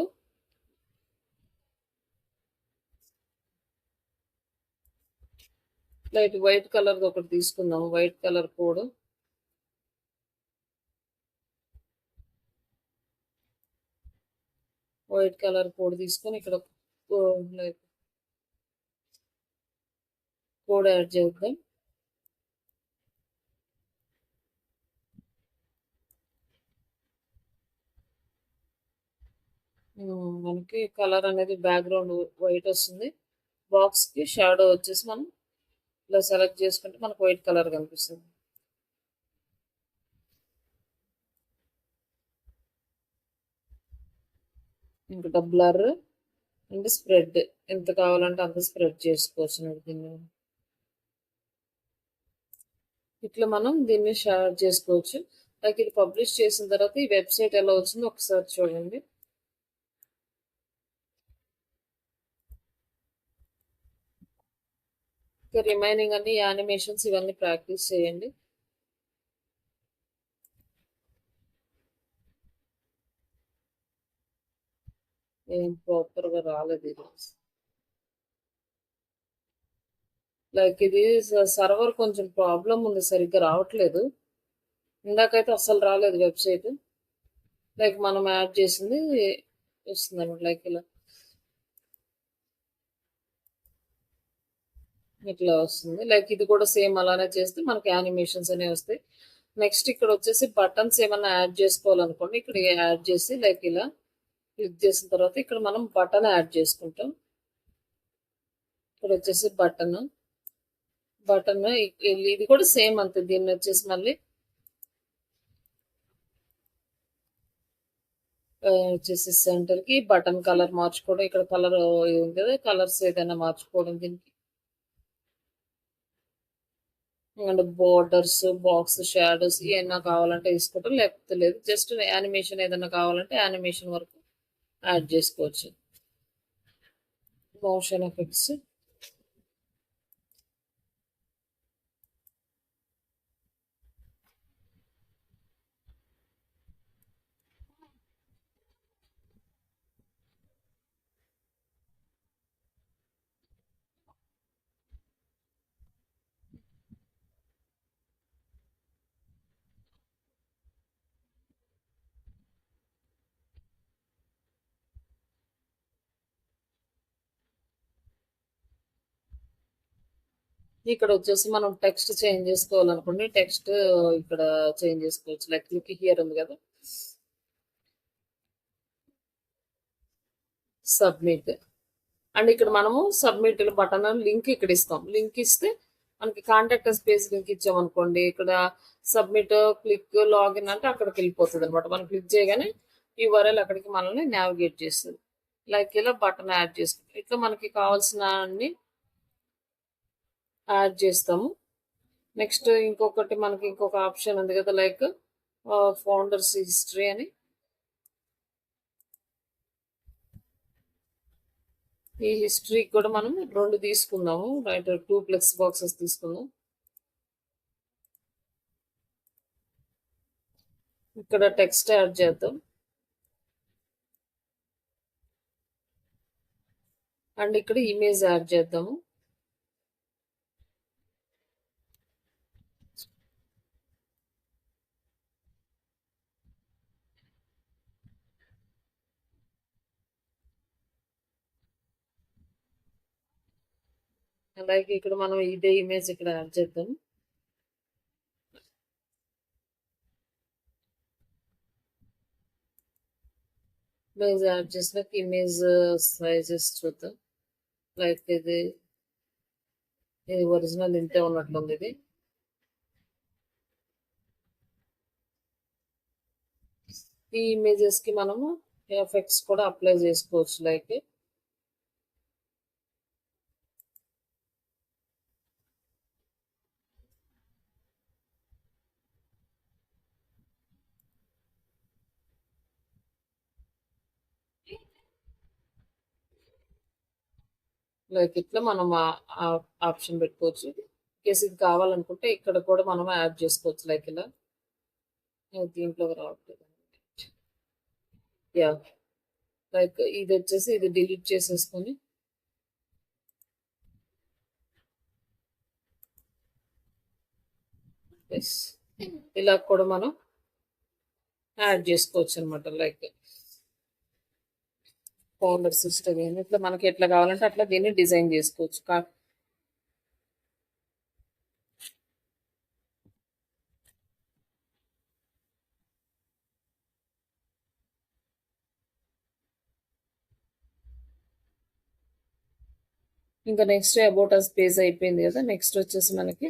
లైట్ వైట్ కలర్ ఒకటి తీసుకుందాము. వైట్ కలర్ కోడ్ తీసుకొని ఇక్కడ కోడ్ యాడ్ చేద్దాం. మనకి కలర్ అనేది బ్యాక్గ్రౌండ్ వైట్ వస్తుంది. బాక్స్ కి షాడో వచ్చేసి మనం ఇలా సెలెక్ట్ చేసుకుంటే మనకు వైట్ కలర్ కనిపిస్తుంది. ఇంకా బ్లర్ అండ్ స్ప్రెడ్ ఎంత కావాలంటే అంత స్ప్రెడ్ చేసుకోవచ్చు. దీన్ని ఇట్లా మనం దీన్ని షేర్ చేసుకోవచ్చు. లైక్ ఇది పబ్లిష్ చేసిన తర్వాత ఈ వెబ్సైట్ ఎలా వచ్చిందో ఒకసారి చూడండి. రిమైనింగ్ అన్ని యానిమేషన్స్ ఇవన్నీ ప్రాక్టీస్ చేయండి. ఏం ప్రాపర్గా రాలేదు ఇది. లైక్ ఇది సర్వర్ కొంచెం ప్రాబ్లం ఉంది, సరిగ్గా రావట్లేదు. ఇందాకైతే అస్సలు రాలేదు వెబ్సైట్. లైక్ మనం యాడ్ చేసింది వస్తుంది అనమాట. లైక్ ఇట్లా వస్తుంది. లైక్ ఇది కూడా సేమ్ అలానే చేస్తే మనకి యానిమేషన్స్ అనేవి వస్తాయి. నెక్స్ట్ ఇక్కడ వచ్చేసి బటన్స్ ఏమన్నా యాడ్ చేసుకోవాలనుకోండి, ఇక్కడ యాడ్ చేసి లైక్ ఇలా క్లిక్ చేసిన తర్వాత ఇక్కడ మనం బటన్ యాడ్ చేసుకుంటాం. ఇక్కడ వచ్చేసి బటన్ ఇది కూడా సేమ్ అంతే. దీన్ని వచ్చేసి మళ్ళీ వచ్చేసి సెంటర్ కి బటన్ కలర్ మార్చుకోవడం. ఇక్కడ కలర్ ఉంది కదా, కలర్స్ ఏదైనా మార్చుకోవడం దీనికి. అండ్ బోర్డర్స్, బాక్స్, షాడోస్ ఏమైనా కావాలంటే తీసుకుంటాం, లేకపోతే లేదు. జస్ట్ యానిమేషన్ ఏదైనా కావాలంటే యానిమేషన్ వరకు యాడ్ చేసుకోవచ్చు. మోషన్ ఎఫెక్ట్స్ ఇక్కడ వచ్చేసి మనం టెక్స్ట్ చేంజ్ చేసుకోవాలనుకోండి, టెక్స్ట్ ఇక్కడ చేంజ్ చేసుకోవచ్చు. లైక్ క్లిక్ హియర్ ఉంది కదా, సబ్మిట్. అండ్ ఇక్కడ మనము సబ్మిట్ బటన్ లింక్ ఇక్కడ ఇస్తాం. లింక్ ఇస్తే మనకి కాంటాక్ట్ స్పేస్ లింక్ ఇచ్చామనుకోండి, ఇక్కడ సబ్మిట్ క్లిక్ లాగిన్ అంటే అక్కడికి వెళ్ళిపోతుంది అనమాట. మనం క్లిక్ చేయగానే యూఆర్ఎల్ అక్కడికి మనల్ని నావిగేట్ చేస్తుంది. లైక్ ఇలా బటన్ యాడ్ చేసుకుంటాం. ఇట్లా మనకి కావాల్సిన అన్ని యాడ్ చేస్తాము. నెక్స్ట్ ఇంకొకటి మనకి ఇంకొక ఆప్షన్ ఉంది కదా, లైక్ ఫౌండర్స్ హిస్టరీ అని. ఈ హిస్టరీ కూడా మనం 2 తీసుకుందాము, రైట్ 2 ప్లస్ బాక్సెస్ తీసుకుందాం. ఇక్కడ టెక్స్ట్ యాడ్ చేద్దాం. అండ్ ఇక్కడ ఇమేజ్ యాడ్ చేద్దాము. అలాగే ఇక్కడ మనం ఇదే ఇమేజ్ ఇక్కడ యాడ్ చేద్దాం. ఇమేజ్ యాడ్ చేసినాక ఇమేజ్ సైజెస్ చూద్దాం. లైక్ ఇది ఒరిజినల్ ఇంతే ఉన్నట్లుంది. ఇది ఈ ఇమేజెస్ కి మనము ఎఫెక్ట్స్ కూడా అప్లై చేసుకోవచ్చు. లైక్ ఇట్లా మనం ఆప్షన్ పెట్టుకోవచ్చు. కేసు ఇది కావాలనుకుంటే ఇక్కడ కూడా మనం యాడ్ చేసుకోవచ్చు. లైక్ ఇలా దీంట్లో రావట్లేదు. యా, లైక్ ఇది వచ్చేసి ఇది డిలీట్ చేసేసుకొని ఇలా కూడా మనం యాడ్ చేసుకోవచ్చు అనమాట. లైక్ ఫౌండర్ సిస్టమ్ ఇట్లా మనకి ఎట్లా కావాలంటే అట్లా దీన్ని డిజైన్ చేసుకోవచ్చు. ఇంకా నెక్స్ట్ అబౌట్ అస్ పేజ్ అయిపోయింది కదా. నెక్స్ట్ వచ్చేసి మనకి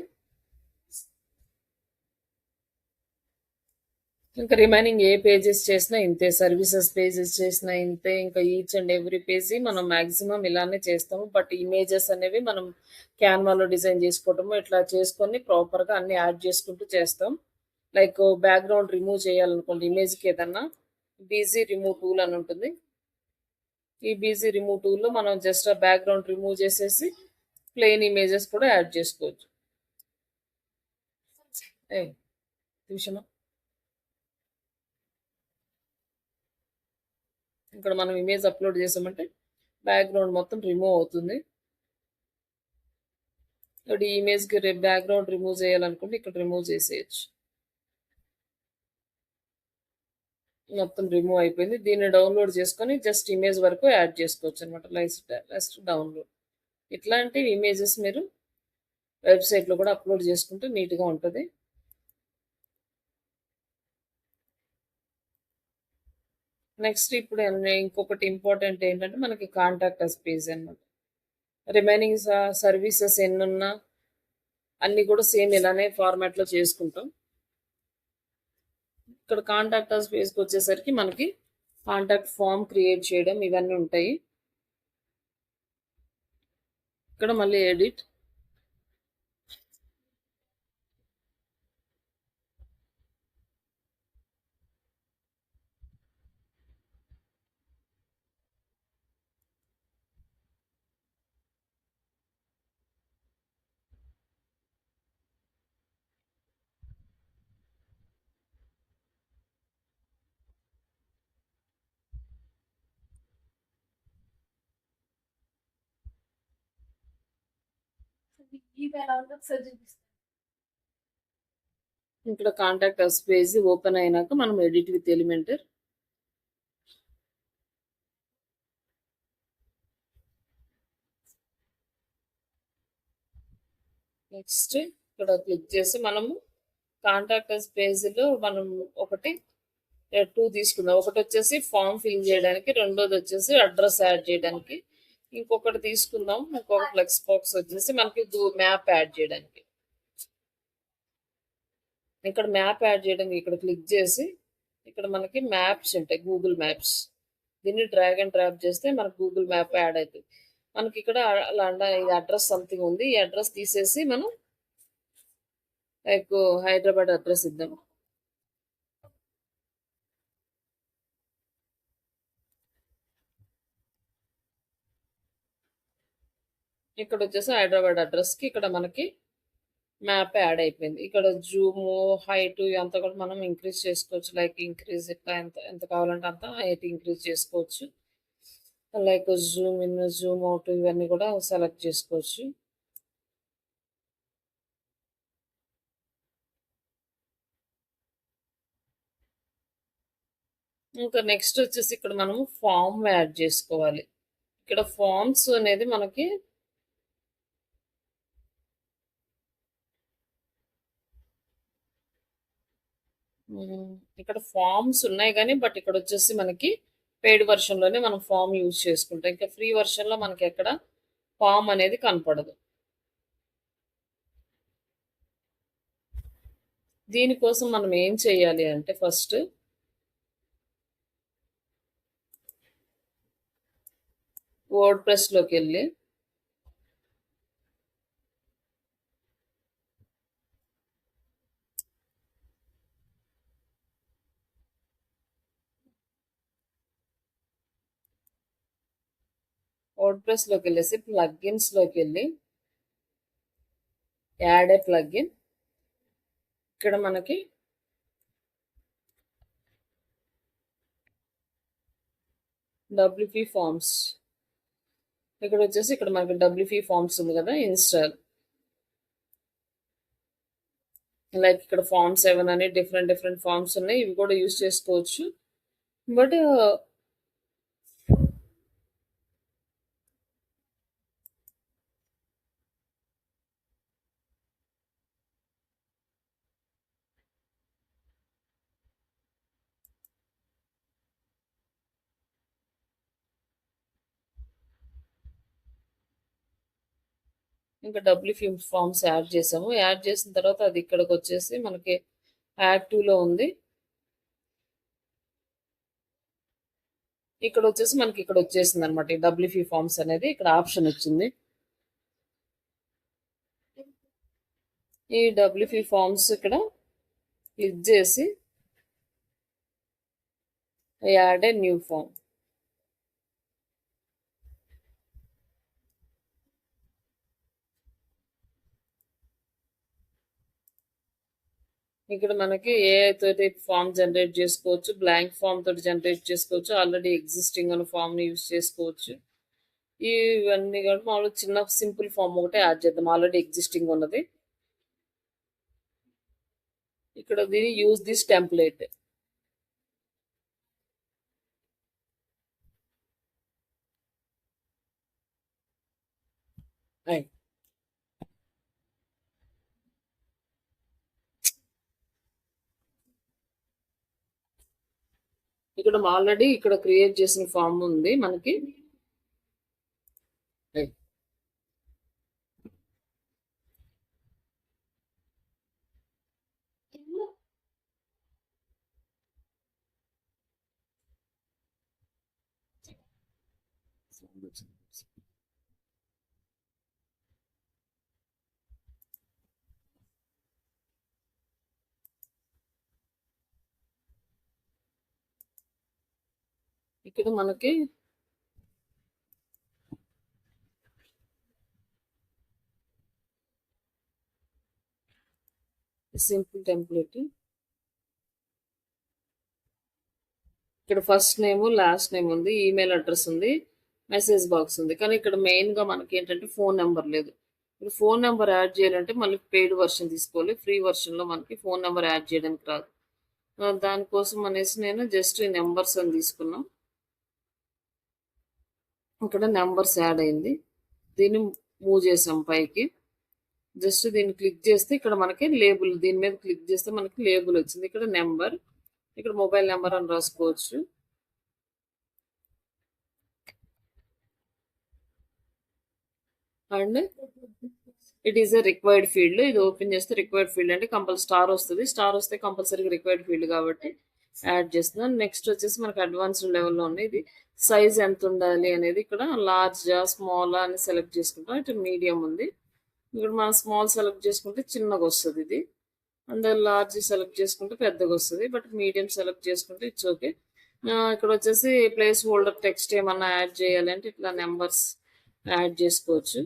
ఇంకా రిమైనింగ్ ఏ పేజెస్ చేసినా ఇంతే, సర్వీసెస్ పేజెస్ చేసినా ఇంతే. ఇంకా ఈచ్ అండ్ ఎవ్రీ పేజీ మనం మాక్సిమం ఇలానే చేస్తాము. బట్ ఇమేజెస్ అనేవి మనం క్యాన్వాలో డిజైన్ చేసుకోవటము ఇట్లా చేసుకొని ప్రాపర్గా అన్ని యాడ్ చేసుకుంటూ చేస్తాం. లైక్ బ్యాక్గ్రౌండ్ రిమూవ్ చేయాలనుకోండి ఇమేజ్కి ఏదన్నా, బీజీ రిమూవ్ టూల్ అని ఉంటుంది. ఈ బీజీ రిమూవ్ టూల్లో మనం జస్ట్ ఆ బ్యాక్గ్రౌండ్ రిమూవ్ చేసేసి ప్లెయిన్ ఇమేజెస్ కూడా యాడ్ చేసుకోవచ్చు. నిమిషమా, ఇక్కడ మనం ఇమేజ్ అప్లోడ్ చేసామంటే బ్యాక్గ్రౌండ్ మొత్తం రిమూవ్ అవుతుంది. ఇక్కడ ఈ ఇమేజ్కి బ్యాక్గ్రౌండ్ రిమూవ్ చేయాలనుకుంటే ఇక్కడ రిమూవ్ చేసేయచ్చు. మొత్తం రిమూవ్ అయిపోయింది. దీన్ని డౌన్లోడ్ చేసుకొని జస్ట్ ఇమేజ్ వరకు యాడ్ చేసుకోవచ్చు అనమాట. Last download. ఇట్లాంటి ఇమేజెస్ మీరు వెబ్సైట్లో కూడా అప్లోడ్ చేసుకుంటే నీట్గా ఉంటుంది. నెక్స్ట్ ఇప్పుడు ఇంకొకటి ఇంపార్టెంట్ ఏంటంటే మనకి కాంటాక్ట్ అస్ పేజ్ అనమాట. రిమైనింగ్ సర్వీసెస్ ఎన్నున్నా అన్నీ కూడా సేమ్ ఇలానే ఫార్మాట్లో చేసుకుంటాం. ఇక్కడ కాంటాక్ట్ అస్ పేజ్కి వచ్చేసరికి మనకి కాంటాక్ట్ ఫామ్ క్రియేట్ చేయడం ఇవన్నీ ఉంటాయి. ఇక్కడ మళ్ళీ ఎడిట్, ఇక్కడ కాంటాక్ట్ అస్ పేజ్ ఓపెన్ అయినాక మనం ఎడిట్ విత్ ఎలిమెంటర్, నెక్స్ట్ ఇక్కడ క్లిక్ చేసి మనము కాంటాక్టర్స్ పేజీలో మనం ఒకటి 2 తీసుకుందాం. ఒకటి వచ్చేసి ఫామ్ ఫిల్ చేయడానికి, రెండోది వచ్చేసి అడ్రస్ యాడ్ చేయడానికి, ఇంకొకటి తీసుకుందాం. ఇంకొక ఫ్లెక్స్ బాక్స్ వచ్చేసి మనకి మ్యాప్ యాడ్ చేయడానికి. ఇక్కడ మ్యాప్ యాడ్ చేయడానికి ఇక్కడ క్లిక్ చేసి ఇక్కడ మనకి మ్యాప్స్ ఉంటాయి, గూగుల్ మ్యాప్స్. దీన్ని డ్రాగ్ అండ్ డ్రాప్ చేస్తే మనకు గూగుల్ మ్యాప్ యాడ్ అవుతుంది. మనకి ఇక్కడ ఈ అడ్రస్ సంథింగ్ ఉంది. ఈ అడ్రస్ తీసేసి మనం లైక్ హైదరాబాద్ అడ్రస్ ఇద్దాం. ఇక్కడ వచ్చేసి హైదరాబాద్ అడ్రస్కి ఇక్కడ మనకి మ్యాప్ యాడ్ అయిపోయింది. ఇక్కడ జూము, హైట్ అంతా కూడా మనం ఇంక్రీజ్ చేసుకోవచ్చు. లైక్ ఇంక్రీజ్ ఇట్లా ఎంత ఎంత కావాలంటే అంత హైట్ ఇంక్రీజ్ చేసుకోవచ్చు. Like Zoom in, Zoom out ఇవన్నీ కూడా సెలెక్ట్ చేసుకోవచ్చు. ఇంకా నెక్స్ట్ వచ్చేసి ఇక్కడ మనము ఫామ్ యాడ్ చేసుకోవాలి. ఇక్కడ ఫామ్స్ అనేది మనకి ఇక్కడ ఫామ్స్ ఉన్నాయి కానీ బట్ ఇక్కడ వచ్చేసి మనకి పెయిడ్ వర్షన్లోనే మనం ఫామ్ యూజ్ చేసుకుంటాం. ఇంకా ఫ్రీ వర్షన్లో మనకి ఎక్కడ ఫామ్ అనేది కనపడదు. దీనికోసం మనం ఏం చేయాలి అంటే ఫస్ట్ వర్డ్ ప్రెస్లోకి వెళ్ళి వర్డ్ప్రెస్లోకి వెళ్ళేసి ప్లగ్ఇన్స్లోకి వెళ్ళి యాడ్ ఏ ప్లగ్ఇన్. ఇక్కడ మనకి డబ్ల్యూపీ ఫార్మ్స్, ఇక్కడ వచ్చేసి ఇక్కడ మనకి డబ్ల్యూపీ ఫార్మ్స్ ఉంది కదా, ఇన్స్టాల్. లైక్ ఇక్కడ ఫార్మ్ 7 అని డిఫరెంట్ ఫార్మ్స్ ఉన్నాయి. ఇవి కూడా యూజ్ చేసుకోవచ్చు. బట్ ఇంకా డబ్ల్యూపీ ఫార్మ్స్ యాడ్ చేసాము. యాడ్ చేసిన తర్వాత అది ఇక్కడికి వచ్చేసి మనకి యాక్టివ్లో ఉంది. ఇక్కడ వచ్చేసి మనకి ఇక్కడ వచ్చేసింది అనమాట. ఈ డబ్ల్యూపీ ఫార్మ్స్ అనేది ఇక్కడ ఆప్షన్ వచ్చింది. ఈ డబ్ల్యూపీ ఫార్మ్స్ ఇక్కడ క్లిక్ చేసి యాడ్ ఏ న్యూ ఫార్మ్. ఇక్కడ మనకి ఏఐ తోటి ఫామ్ జనరేట్ చేసుకోవచ్చు, బ్లాంక్ ఫామ్ తోటి జనరేట్ చేసుకోవచ్చు, ఆల్రెడీ ఎగ్జిస్టింగ్ అన్న ఫామ్ ని యూజ్ చేసుకోవచ్చు. ఇవన్నీ కూడా మామూలు చిన్న సింపుల్ ఫామ్ ఒకటే యాడ్ చేద్దాం, ఆల్రెడీ ఎగ్జిస్టింగ్ ఉన్నది. ఇక్కడ దీని యూజ్ దిస్ టెంప్లెట్. ఇక్కడ ఆల్రెడీ ఇక్కడ క్రియేట్ చేసిన ఫామ్ ఉంది మనకి. ఇక్కడ మనకి సింపుల్ టెంప్లెట్. ఇక్కడ ఫస్ట్ నేమ్, లాస్ట్ నేమ్ ఉంది, ఈమెయిల్ అడ్రస్ ఉంది, మెసేజ్ బాక్స్ ఉంది. కానీ ఇక్కడ మెయిన్గా మనకి ఏంటంటే ఫోన్ నెంబర్ లేదు. ఇప్పుడు ఫోన్ నెంబర్ యాడ్ చేయాలంటే మళ్ళీ పెయిడ్ వర్షన్ తీసుకోవాలి. ఫ్రీ వర్షన్లో మనకి ఫోన్ నెంబర్ యాడ్ చేయడానికి రాదు. దానికోసం అనేసి నేను జస్ట్ ఈ నెంబర్స్ అని తీసుకున్నా. ఇక్కడ నెంబర్స్ యాడ్ అయింది. దీన్ని మూవ్ చేసాం పైకి. జస్ట్ దీన్ని క్లిక్ చేస్తే ఇక్కడ మనకి లేబుల్, దీని మీద క్లిక్ చేస్తే మనకి లేబుల్ వచ్చింది. ఇక్కడ నెంబర్, ఇక్కడ మొబైల్ నెంబర్ అని రాసుకోవచ్చు. And it is a required field. ఇది ఓపెన్ చేస్తే రిక్వైర్డ్ ఫీల్డ్ అంటే స్టార్ వస్తుంది. స్టార్ వస్తే కంపల్సరీగా రిక్వైర్డ్ ఫీల్డ్ కాబట్టి యాడ్ చేస్తున్నాను. నెక్స్ట్ వచ్చేసి మనకి అడ్వాన్స్డ్ లెవెల్లో ఉంది. ఇది సైజ్ ఎంత ఉండాలి అనేది ఇక్కడ లార్జా స్మాల్ అని సెలెక్ట్ చేసుకుంటాం. ఇటు మీడియం ఉంది. ఇక్కడ మనం స్మాల్ సెలెక్ట్ చేసుకుంటే చిన్నగా వస్తుంది ఇది. అందులో లార్జ్ సెలెక్ట్ చేసుకుంటే పెద్దగా వస్తుంది. బట్ మీడియం సెలెక్ట్ చేసుకుంటే ఇట్స్ ఓకే. ఇక్కడ వచ్చేసి ప్లేస్ హోల్డర్ టెక్స్ట్ ఏమన్నా యాడ్ చేయాలి అంటే ఇట్లా నెంబర్స్ యాడ్ చేసుకోవచ్చు.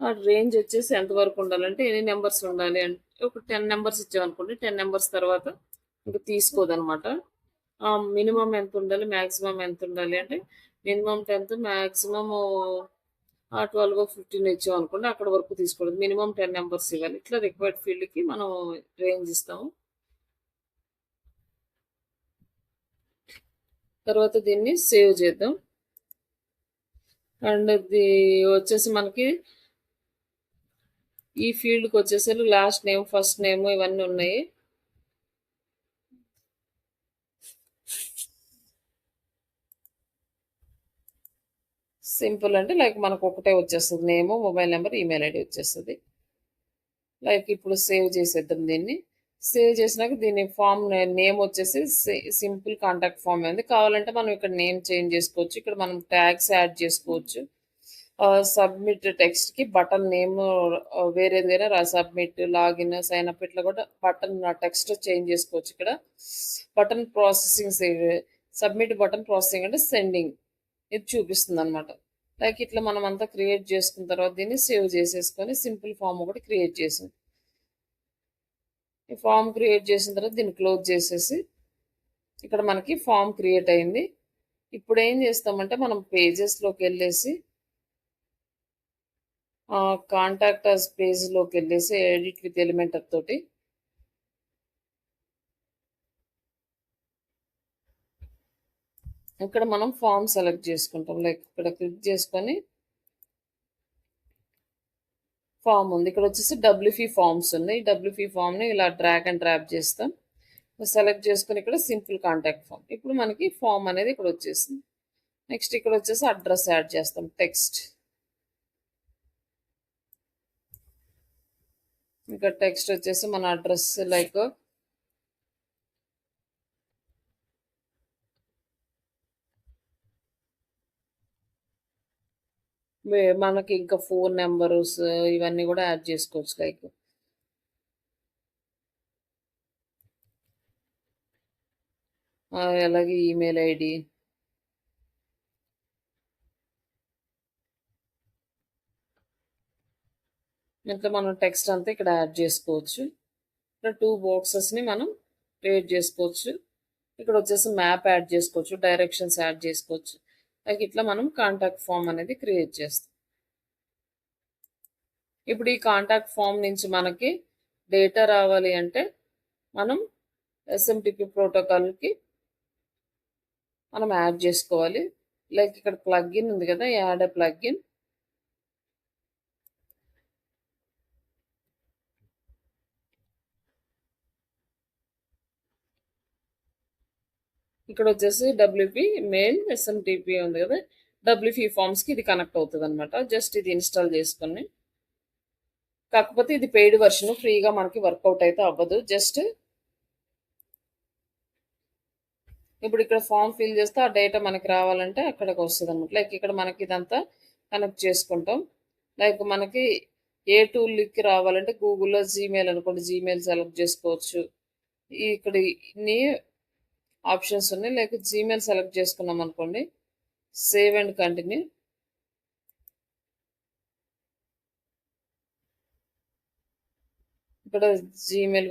ఆ రేంజ్ వచ్చేసి ఎంతవరకు ఉండాలంటే ఎన్ని నెంబర్స్ ఉండాలి అంటే ఒక 10 నెంబర్స్ ఇచ్చామనుకోండి, 10 నెంబర్స్ తర్వాత ఇంకా తీసుకోదనమాట. మినిమం ఎంత ఉండాలి, మ్యాక్సిమం ఎంత ఉండాలి అంటే మినిమం 10, మ్యాక్సిమం 12 15 ఇచ్చాం అనుకోండి, అక్కడ వరకు తీసుకోవద్దు. మినిమం 10 నెంబర్స్ ఇవ్వాలి. ఇట్లా రిక్వైర్డ్ ఫీల్డ్కి మనం రేంజ్ ఇస్తాము. తర్వాత దీన్ని సేవ్ చేద్దాం. అండ్ ఇది వచ్చేసి మనకి ఈ ఫీల్డ్కి వచ్చేసరికి లాస్ట్ నేమ్, ఫస్ట్ నేమ్ ఇవన్నీ ఉన్నాయి. సింపుల్ అంటే లైక్ మనకు ఒకటే వచ్చేస్తుంది, name, mobile number, email ID వచ్చేస్తుంది. లైక్ ఇప్పుడు సేవ్ చేసేద్దాం దీన్ని. సేవ్ చేసినాక దీని ఫామ్ నేమ్ వచ్చేసి సింపుల్ కాంటాక్ట్ ఫామ్ ఉంది. కావాలంటే మనం ఇక్కడ నేమ్ చేంజ్ చేసుకోవచ్చు. ఇక్కడ మనం ట్యాగ్స్ యాడ్ చేసుకోవచ్చు. సబ్మిట్ టెక్స్ట్కి బటన్ నేమ్ వేరేది వేరే సబ్మిట్, లాగిన్, సైన్ అప్ ఇట్లా కూడా బటన్ టెక్స్ట్ చేంజ్ చేసుకోవచ్చు. ఇక్కడ button processing, submit button processing అంటే సెండింగ్ ఇది చూపిస్తుంది అనమాట. లైక్ ఇట్లా మనం అంతా క్రియేట్ చేసుకున్న తర్వాత దీన్ని సేవ్ చేసేసుకొని సింపుల్ ఫామ్ ఒకటి క్రియేట్ చేసాం. ఈ ఫామ్ క్రియేట్ చేసిన తర్వాత దీన్ని క్లోజ్ చేసేసి ఇక్కడ మనకి ఫామ్ క్రియేట్ అయింది. ఇప్పుడు ఏం చేస్తామంటే మనం పేజెస్లోకి వెళ్ళేసి కాంటాక్ట్ అస్ పేజ్లోకి వెళ్ళేసి ఎడిట్ విత్ ఎలిమెంటర్ తోటి ఇక్కడ మనం ఫామ్ సెలెక్ట్ చేసుకుంటాం. లైక్ ఇక్కడ క్లిక్ చేసుకొని ఫామ్ ఉంది. ఇక్కడ వచ్చేసి డబ్ల్యూఫీ ఫామ్స్ ఉన్నాయి. డబ్ల్యూఫీ ఫామ్ని ఇలా డ్రాగ్ అండ్ డ్రాప్ చేస్తాం. సెలెక్ట్ చేసుకొని ఇక్కడ సింపుల్ కాంటాక్ట్ ఫామ్. ఇప్పుడు మనకి ఫామ్ అనేది ఇక్కడ వచ్చేసింది. నెక్స్ట్ ఇక్కడ వచ్చేసి అడ్రస్ యాడ్ చేస్తాం. టెక్స్ట్, ఇక్కడ టెక్స్ట్ వచ్చేసి మన అడ్రస్ లైక్ మనకి ఇంకా ఫోన్ నెంబర్స్ ఇవన్నీ కూడా యాడ్ చేసుకోవచ్చు. లైక్ అలాగే ఈమెయిల్ ఐడి, ఇట్లా మనం టెక్స్ట్ అంతా ఇక్కడ యాడ్ చేసుకోవచ్చు. ఇక్కడ 2 బాక్సెస్ని మనం క్రియేట్ చేసుకోవచ్చు. ఇక్కడ వచ్చేసి మ్యాప్ యాడ్ చేసుకోవచ్చు, డైరెక్షన్స్ యాడ్ చేసుకోవచ్చు. లైక్ ఇట్లా మనం కాంటాక్ట్ ఫామ్ అనేది క్రియేట్ చేస్తాం. ఇప్పుడు ఈ కాంటాక్ట్ ఫామ్ నుంచి మనకి డేటా రావాలి అంటే మనం ఎస్ఎంటిపి ప్రోటోకాల్కి మనం యాడ్ చేసుకోవాలి. లైక్ ఇక్కడ ప్లగ్ఇన్ ఉంది కదా, యాడ్ ఎ ప్లగ్ఇన్. ఇక్కడ వచ్చేసి డబ్ల్యూపీ మెయిల్ ఎస్ఎంటిపి ఉంది కదా, డబ్ల్యూపీ ఫామ్స్కి ఇది కనెక్ట్ అవుతుంది అనమాట. జస్ట్ ఇది ఇన్స్టాల్ చేసుకొని, కాకపోతే ఇది పెయిడ్ వర్షన్, ఫ్రీగా మనకి వర్కౌట్ అయితే అవ్వదు. జస్ట్ ఇప్పుడు ఇక్కడ ఫామ్ ఫిల్ చేస్తే ఆ డేటా మనకి రావాలంటే అక్కడికి వస్తుంది అనమాట. లైక్ ఇక్కడ మనకి ఇదంతా కనెక్ట్ చేసుకుంటాం. లైక్ మనకి ఏ టూల్కి రావాలంటే గూగుల్లో జీమెయిల్ అనుకోండి, జీమెయిల్ సెలెక్ట్ చేసుకోవచ్చు. ఇక్కడ ఇన్ని ఆప్షన్స్ ఉన్నాయి. లైక్ జీమెయిల్ సెలెక్ట్ చేసుకున్నాం అనుకోండి, సేవ్ అండ్ కంటిన్యూ. ఇక్కడ జీమెయిల్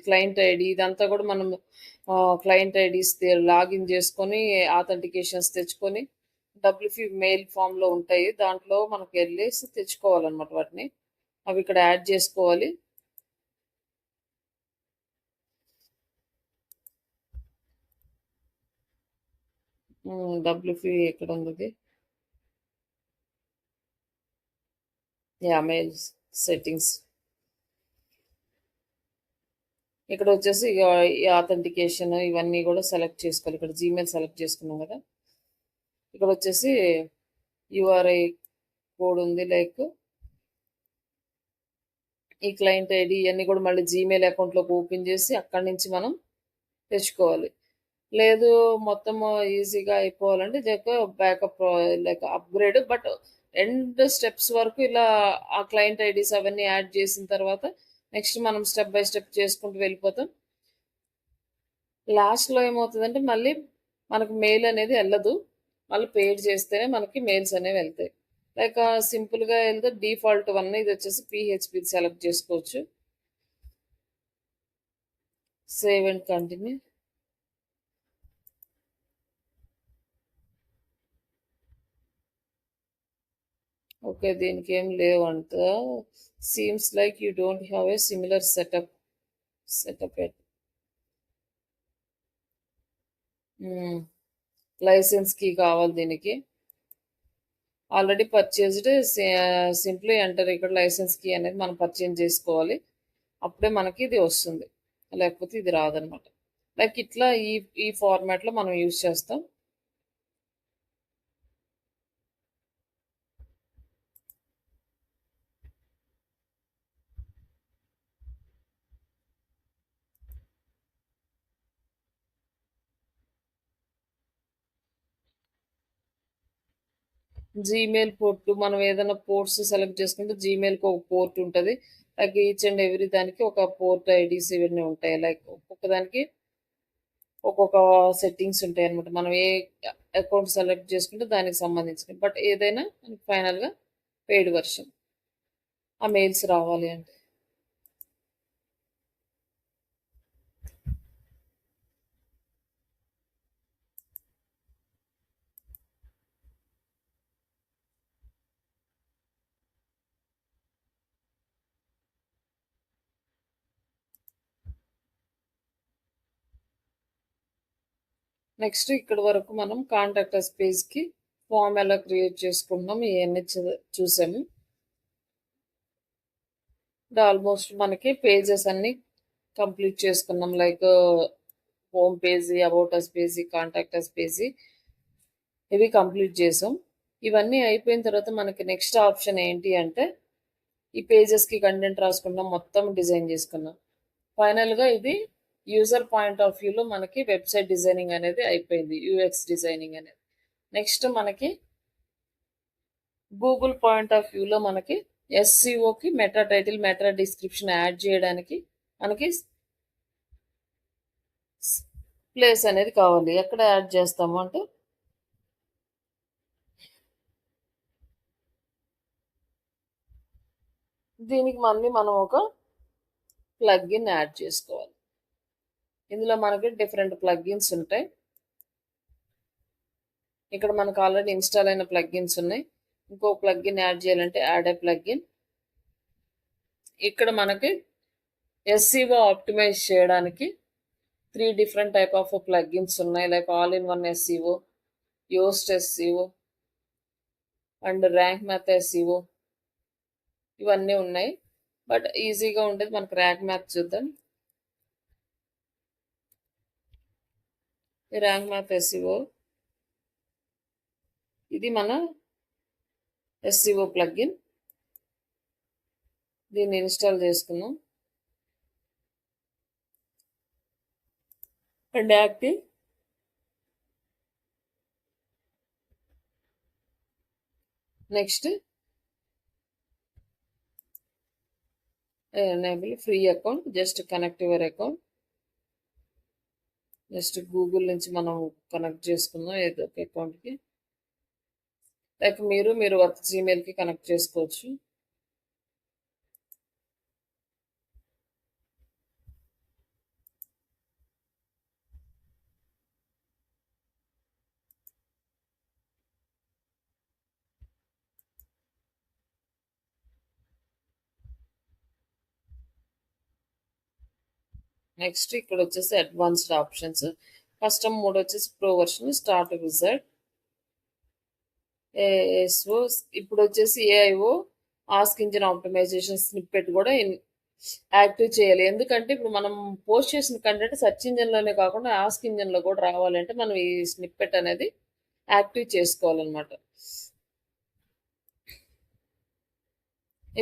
క్లయింట్ ఐడి ఇదంతా కూడా మనం క్లయింట్ ఐడీస్ లాగిన్ చేసుకొని ఆథెంటికేషన్స్ తెచ్చుకొని డబ్ల్యూపీ మెయిల్ ఫామ్లో ఉంటాయి, దాంట్లో మనకి వెళ్ళేసి తెచ్చుకోవాలన్నమాట. వాటిని అవి ఇక్కడ యాడ్ చేసుకోవాలి. డబ్ల్యూపీ ఎక్కడ ఉంది, యా మెయిల్ సెట్టింగ్స్. ఇక్కడ వచ్చేసి ఇక ఈ ఆథెంటికేషన్ ఇవన్నీ కూడా సెలెక్ట్ చేసుకోవాలి. ఇక్కడ జీమెయిల్ సెలెక్ట్ చేసుకున్నాం కదా, ఇక్కడ వచ్చేసి యూఆర్ఐ కోడ్ ఉంది. లైక్ ఈ క్లయింట్ ఐడి ఇవన్నీ కూడా మళ్ళీ జీమెయిల్ అకౌంట్లోకి ఓపెన్ చేసి అక్కడి నుంచి మనం తెచ్చుకోవాలి. లేదు మొత్తం ఈజీగా అయిపోవాలంటే backup like upgrade, but end steps వరకు ఇలా ఆ క్లయింట్ ఐడీస్ అవన్నీ యాడ్ చేసిన తర్వాత నెక్స్ట్ మనం స్టెప్ బై స్టెప్ చేసుకుంటూ వెళ్ళిపోతాం. లాస్ట్లో ఏమవుతుందంటే మళ్ళీ మనకు మెయిల్ అనేది వెళ్ళదు, మళ్ళీ పేడ్ చేస్తేనే మనకి మెయిల్స్ అనేవి వెళ్తాయి. లైక్ సింపుల్గా వెళ్తే డిఫాల్ట్ వన్ ఇది వచ్చేసి పిహెచ్పి సెలెక్ట్ చేసుకోవచ్చు. Save and continue. ఓకే, దీనికి ఏం లేవంట. Seems like you don't have a similar setup at. License key కావాలి దీనికి. ఆల్రెడీ పర్చేజ్డ్, సింప్లీ ఎంటర్ ఇక్కడ లైసెన్స్ కీ అనేది మనం పర్చేజ్ చేసుకోవాలి, అప్పుడే మనకి ఇది వస్తుంది, లేకపోతే ఇది రాదనమాట. లైక్ ఇట్లా ఈ ఈ ఫార్మాట్లో మనం యూజ్ చేస్తాం. జీమెయిల్ పోర్ట్, మనం ఏదైనా పోర్ట్స్ సెలెక్ట్ చేసుకుంటే జీమెయిల్కి ఒక పోర్ట్ ఉంటుంది. లైక్ ఈచ్ అండ్ ఎవ్రీ దానికి ఒక పోర్ట్ ఐడీస్ ఇవన్నీ ఉంటాయి. లైక్ ఒక్కొక్క దానికి ఒక్కొక్క సెట్టింగ్స్ ఉంటాయి అనమాట. మనం ఏ అకౌంట్ సెలెక్ట్ చేసుకుంటే దానికి సంబంధించినవి, బట్ ఏదైనా మనకి ఫైనల్గా పెయిడ్ వర్షన్ ఆ మెయిల్స్ రావాలి అంటే. నెక్స్ట్ ఇక్కడ వరకు మనం కాంటాక్ట్ అస్ పేజ్కి ఫామ్ ఎలా క్రియేట్ చేసుకుంటున్నాం ఇవన్నీ చూసాము. ఆల్మోస్ట్ మనకి పేజెస్ అన్ని కంప్లీట్ చేసుకున్నాం. Like home page, about us page, contact us page ఇవి కంప్లీట్ చేసాం. ఇవన్నీ అయిపోయిన తర్వాత మనకి నెక్స్ట్ ఆప్షన్ ఏంటి అంటే ఈ పేజెస్కి కంటెంట్ రాసుకున్నాం, మొత్తం డిజైన్ చేసుకున్నాం. ఫైనల్గా ఇది యూజర్ పాయింట్ ఆఫ్ వ్యూలో మనకి వెబ్సైట్ డిజైనింగ్ అనేది అయిపోయింది, యూఎక్స్ డిజైనింగ్ అనేది. నెక్స్ట్ మనకి గూగుల్ పాయింట్ ఆఫ్ వ్యూలో మనకి ఎస్సీఓకి meta title, meta description add చేయడానికి మనకి ప్లేస్ అనేది కావాలి. ఎక్కడ యాడ్ చేస్తాము అంటే దీనికి మళ్ళీ మనం ఒక ప్లగ్ఇన్ యాడ్ చేసుకోవాలి. ఇందులో మనకి డిఫరెంట్ ప్లగ్ఇన్స్ ఉంటాయి. ఇక్కడ మనకు ఆల్రెడీ ఇన్స్టాల్ అయిన ప్లగ్ఇన్స్ ఉన్నాయి. ఇంకో ప్లగ్ఇన్ యాడ్ చేయాలంటే యాడ్ ఏ ప్లగ్ఇన్. ఇక్కడ మనకి ఎస్సీఓ ఆప్టిమైజ్ చేయడానికి 3 డిఫరెంట్ టైప్ ఆఫ్ ప్లగ్ఇన్స్ ఉన్నాయి. Like all in one SCO, Yoast SCO and rank math SCO ఇవన్నీ ఉన్నాయి. బట్ ఈజీగా ఉండేది మనకు ర్యాంక్ మ్యాథ్ చూద్దాం. ఈ ర్యాంక్ మ్యాథ్ ఎస్సీఓ ఇది మన ఎస్సీఓ ప్లగ్ఇన్. దీన్ని ఇన్స్టాల్ చేసుకున్నాం and active. Next enable free account, just connect your account. Just Google నుంచి మనం కనెక్ట్ చేసుకుందాం ఏదో ఒక అకౌంట్కి. లైక్ మీరు వర్క్ జీమెయిల్కి కనెక్ట్ చేసుకోవచ్చు. నెక్స్ట్ ఇక్కడ వచ్చేసి అడ్వాన్స్డ్ ఆప్షన్స్. కస్టమ్ మోడ్ వచ్చేసి pro version, start wizard, ASO. ఇప్పుడు వచ్చేసి AIO ask engine optimization snippet కూడా యాక్టివ్ చేయాలి. ఎందుకంటే ఇప్పుడు మనం పోస్ట్ చేసిన కంటెంట్ సెర్చ్ ఇంజిన్లోనే కాకుండా ఆస్క్ ఇంజిన్లో కూడా రావాలంటే మనం ఈ స్నిప్పెట్ అనేది యాక్టివ్ చేసుకోవాలన్నమాట.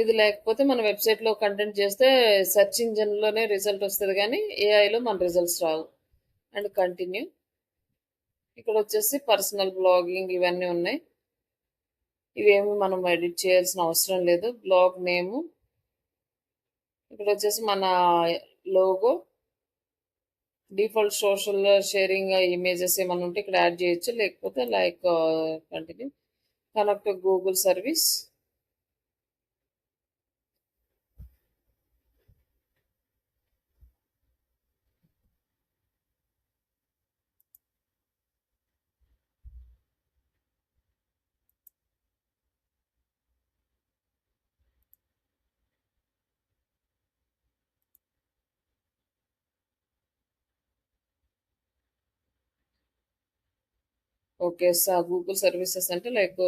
ఇది లేకపోతే మన వెబ్సైట్లో కంటెంట్ చేస్తే సెర్చ్ ఇంజిన్లోనే రిజల్ట్ వస్తుంది కానీ ఏఐలో మన రిజల్ట్స్ రావు. And continue. ఇక్కడ వచ్చేసి పర్సనల్ బ్లాగింగ్ ఇవన్నీ ఉన్నాయి. ఇవేమి మనం ఎడిట్ చేయాల్సిన అవసరం లేదు. బ్లాగ్ నేము, ఇక్కడ వచ్చేసి మన logo, default social sharing images ఏమైనా ఉంటే ఇక్కడ యాడ్ చేయొచ్చు. లేకపోతే like continue. Connect Google service. Okay Google services అంటే లైక్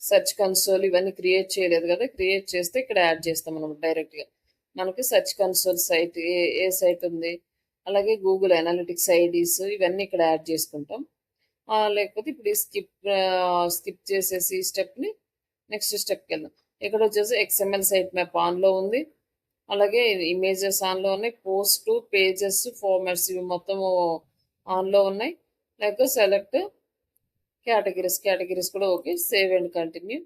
సెర్చ్ కన్సోల్ ఇవన్నీ క్రియేట్ చేయలేదు కదా, క్రియేట్ చేస్తే ఇక్కడ యాడ్ చేస్తాం మనం డైరెక్ట్గా. మనకి సెర్చ్ కన్సోల్ సైట్ ఏ సైట్ ఉంది, అలాగే గూగుల్ అనలిటిక్స్ ఐడీస్ ఇవన్నీ ఇక్కడ యాడ్ చేసుకుంటాం. లేకపోతే ఇప్పుడు స్కిప్ చేసేసి ఈ స్టెప్ని నెక్స్ట్ స్టెప్కి వెళ్దాం. ఇక్కడ వచ్చేసి XML సైట్ మ్యాప్ ఆన్లో ఉంది, అలాగే ఇమేజెస్ ఆన్లో ఉన్నాయి, పోస్ట్ పేజెస్ ఫార్మాట్స్ ఇవి మొత్తం ఆన్లో ఉన్నాయి. లైక్ సెలెక్ట్ కేటగిరీస్ కూడా okay. Save and continue.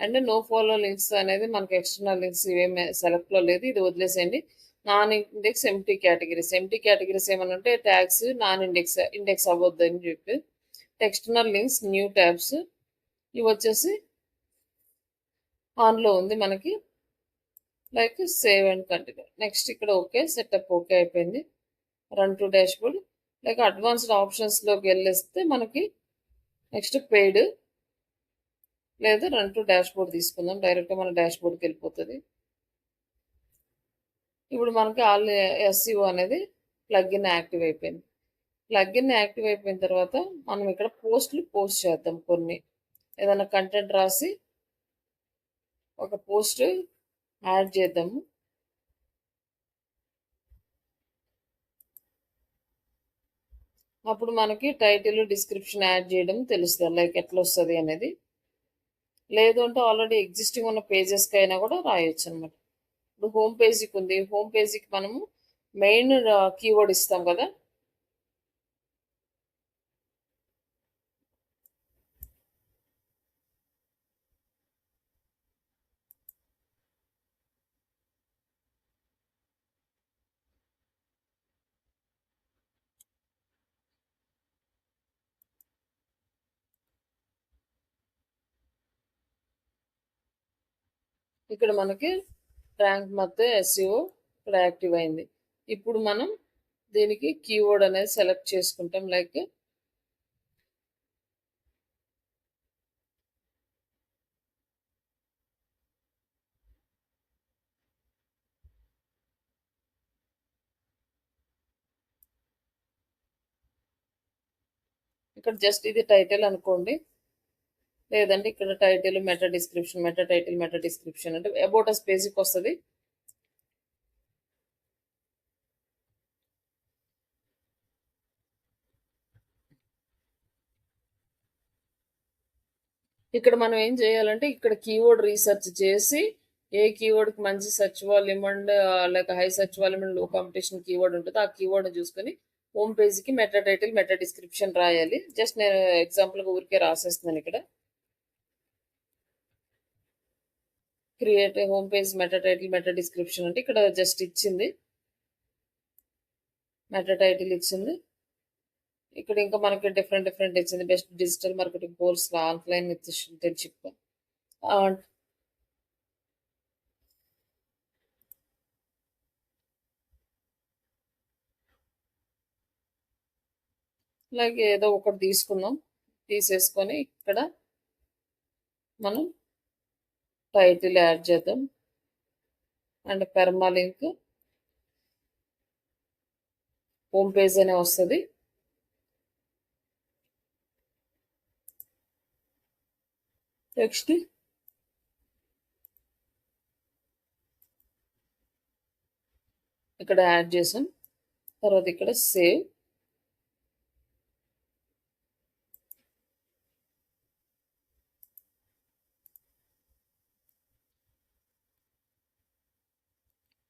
And no follow links అనేది మనకి ఎక్స్టర్నల్ లింక్స్ ఇవేమి సెలెక్ట్లో లేదు, ఇది వదిలేసేయండి. నాన్ ఇండెక్స్ ఎంటీ కేటగిరీస్ ఏమైనా ఉంటే ట్యాగ్స్ నాన్ ఇండెక్స్ అవ్వద్దు అని చెప్పి. ఎక్స్టర్నల్ లింక్స్ న్యూ ట్యాబ్స్ ఇవి వచ్చేసి ఆన్లో ఉంది మనకి. Like save and continue. Next ఇక్కడ ఓకే, సెటప్ ఓకే అయిపోయింది. Run to dashboard. Like advanced ఆప్షన్స్లోకి వెళ్ళేస్తే మనకి నెక్స్ట్ పెయిడ్ లేదా రన్ టు డాష్బోర్డ్ తీసుకుందాం. డైరెక్ట్గా మన డాష్బోర్డ్కి వెళ్ళిపోతుంది. ఇప్పుడు మనకి ఆల్ SEO అనేది ప్లగ్ఇన్ యాక్టివ్ అయిపోయింది. ప్లగ్ఇన్ యాక్టివ్ అయిపోయిన తర్వాత మనం ఇక్కడ పోస్ట్ చేద్దాం. కొన్ని ఏదైనా కంటెంట్ రాసి ఒక పోస్ట్ యాడ్ చేద్దాము. అప్పుడు మనకి టైటిల్ డిస్క్రిప్షన్ యాడ్ చేయడం తెలుస్తుంది, లైక్ ఎట్లా వస్తుంది అనేది. లేదు అంటే ఆల్రెడీ ఎగ్జిస్టింగ్ ఉన్న పేజెస్కి అయినా కూడా రాయొచ్చు అనమాట. ఇప్పుడు హోమ్ పేజీకి ఉంది, హోమ్ పేజీకి మనము మెయిన్ కీవర్డ్ ఇస్తాం కదా, ఇక్కడ మనకి ర్యాంక్ మొత్తం SEO ఇక్కడ యాక్టివ్ అయింది. ఇప్పుడు మనం దీనికి కీవర్డ్ అనేది సెలెక్ట్ చేసుకుంటాం. లైక్ ఇక్కడ జస్ట్ ఇది టైటిల్ అనుకోండి, లేదంటే ఇక్కడ టైటిల్ మెటా డిస్క్రిప్షన్ అంటే అబౌట్ అస్ పేజీకి వస్తుంది. ఇక్కడ మనం ఏం చేయాలంటే ఇక్కడ కీవర్డ్ రీసెర్చ్ చేసి ఏ కీవర్డ్కి మంచి search volume and like high search volume and లో కాంపిటీషన్ కీవర్డ్ ఉంటుందో ఆ కీవర్డ్ని చూసుకొని హోమ్ పేజీకి మెటా టైటిల్ మెటా డిస్క్రిప్షన్ రాయాలి. జస్ట్ నేను ఎగ్జాంపుల్గా ఊరికే రాసేస్తున్నాను. ఇక్కడ create home page meta title meta description అంటే ఇక్కడ జస్ట్ ఇచ్చింది, మెటా టైటిల్ ఇచ్చింది. ఇక్కడ ఇంకా మనకి డిఫరెంట్ ఇచ్చింది. Best digital marketing course online with internship. అలాగే ఏదో ఒకటి తీసుకుందాం, తీసేసుకొని ఇక్కడ మనం టైటిల్ యాడ్ చేద్దాం అండ్ పెర్మా లింక్ హోమ్ పేజ్ అనే వస్తుంది. నెక్స్ట్ ఇక్కడ యాడ్ చేసాం. తర్వాత ఇక్కడ సేవ్.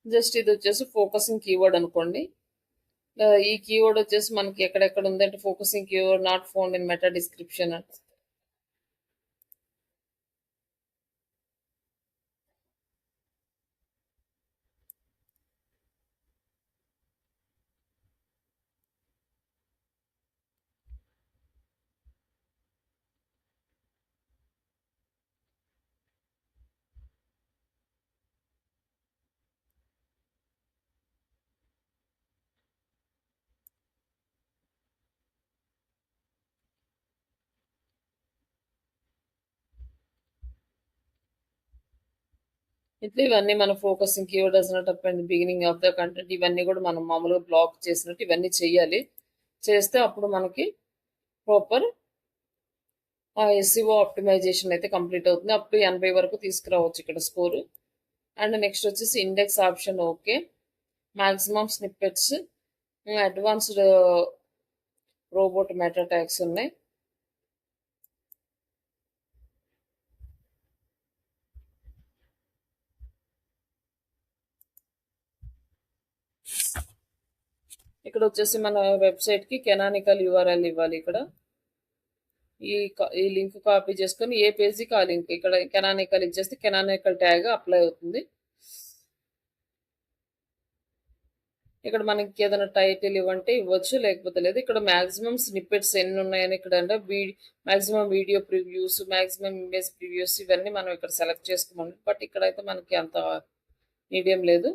జస్ట్ ఇది వచ్చేసి ఫోకసింగ్ కీవర్డ్ అనుకోండి. ఈ కీవర్డ్ వచ్చేసి మనకి ఎక్కడెక్కడ ఉందంటే focusing keyword not found in meta description. ఇట్లా ఇవన్నీ మన ఫోకసింగ్ కీవర్డ్ అసినట్టు బిగినింగ్ ఆఫ్ ద కంటెంట్ ఇవన్నీ కూడా మనం మామూలుగా బ్లాక్ చేసినట్టు ఇవన్నీ చేయాలి. చేస్తే అప్పుడు మనకి ప్రాపర్ ఎస్ఈఓ ఆప్టిమైజేషన్ అయితే కంప్లీట్ అవుతుంది. అప్ టు 80 వరకు తీసుకురావచ్చు ఇక్కడ స్కోరు. అండ్ నెక్స్ట్ వచ్చేసి index option okay, maximum snippets, advanced robot meta tags ఉన్నాయి. ఇక్కడ వచ్చేసి మన వెబ్సైట్కి కెనానికల్ యూఆర్ఎల్ ఇవ్వాలి. ఇక్కడ ఈ లింక్ కాపీ చేసుకొని ఏ పేజీకి ఆ లింక్ ఇక్కడ కెనానికల్ ఇచ్చేస్తే కెనానికల్ ట్యాగ్ అప్లై అవుతుంది. ఇక్కడ మనకి ఏదైనా టైటిల్ ఇవ్వంటే ఇవ్వచ్చు, లేకపోతే లేదు. ఇక్కడ మ్యాక్సిమం స్నిప్పెట్స్ ఎన్ని ఉన్నాయని ఇక్కడ అంటే maximum video previews, maximum image previews ఇవన్నీ మనం ఇక్కడ సెలెక్ట్ చేసుకోమని. బట్ ఇక్కడైతే మనకి అంత మీడియం లేదు.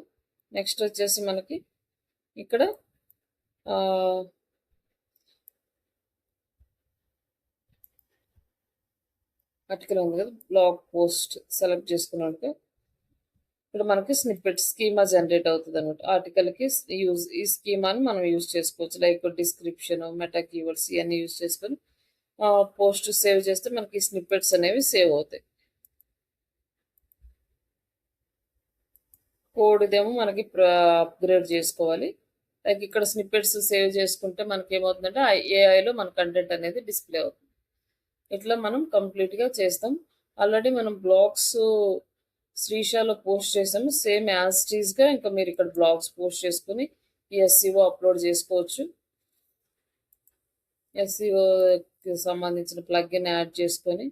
నెక్స్ట్ వచ్చేసి మనకి ఇక్కడ ఆర్టికల్ ఉంది కదా, బ్లాగ్ పోస్ట్ సెలెక్ట్ చేసుకున్నట్టు ఇక్కడ మనకి స్నిప్పెట్ స్కీమా జనరేట్ అవుతుంది అనమాట. ఆర్టికల్కి ఈ స్కీమాని మనం యూజ్ చేసుకోవచ్చు. లైక్ డిస్క్రిప్షన్, మెటా కీవర్డ్స్ ఇవన్నీ యూజ్ చేసుకొని పోస్ట్ సేవ్ చేస్తే మనకి స్నిప్పెట్స్ అనేవి సేవ్ అవుతాయి. కోడ్ ఇదేమో మనకి అప్గ్రేడ్ చేసుకోవాలి. లైక్ ఇక్కడ స్నిప్పెట్స్ సేవ్ చేసుకుంటే మనకి ఏమవుతుందంటే ఏఐలో మన కంటెంట్ అనేది డిస్ప్లే అవుతుంది. ఇట్లా మనం కంప్లీట్గా చేస్తాం. ఆల్రెడీ మనం బ్లాగ్స్ శ్రీషాలో పోస్ట్ చేసాము, సేమ్ యాజ్ టీజ్గా ఇంకా మీరు ఇక్కడ బ్లాగ్స్ పోస్ట్ చేసుకుని ఈ ఎస్ఈఓ అప్లోడ్ చేసుకోవచ్చు. ఎస్ఈఓకి సంబంధించిన ప్లగ్ఇన్ యాడ్ చేసుకొని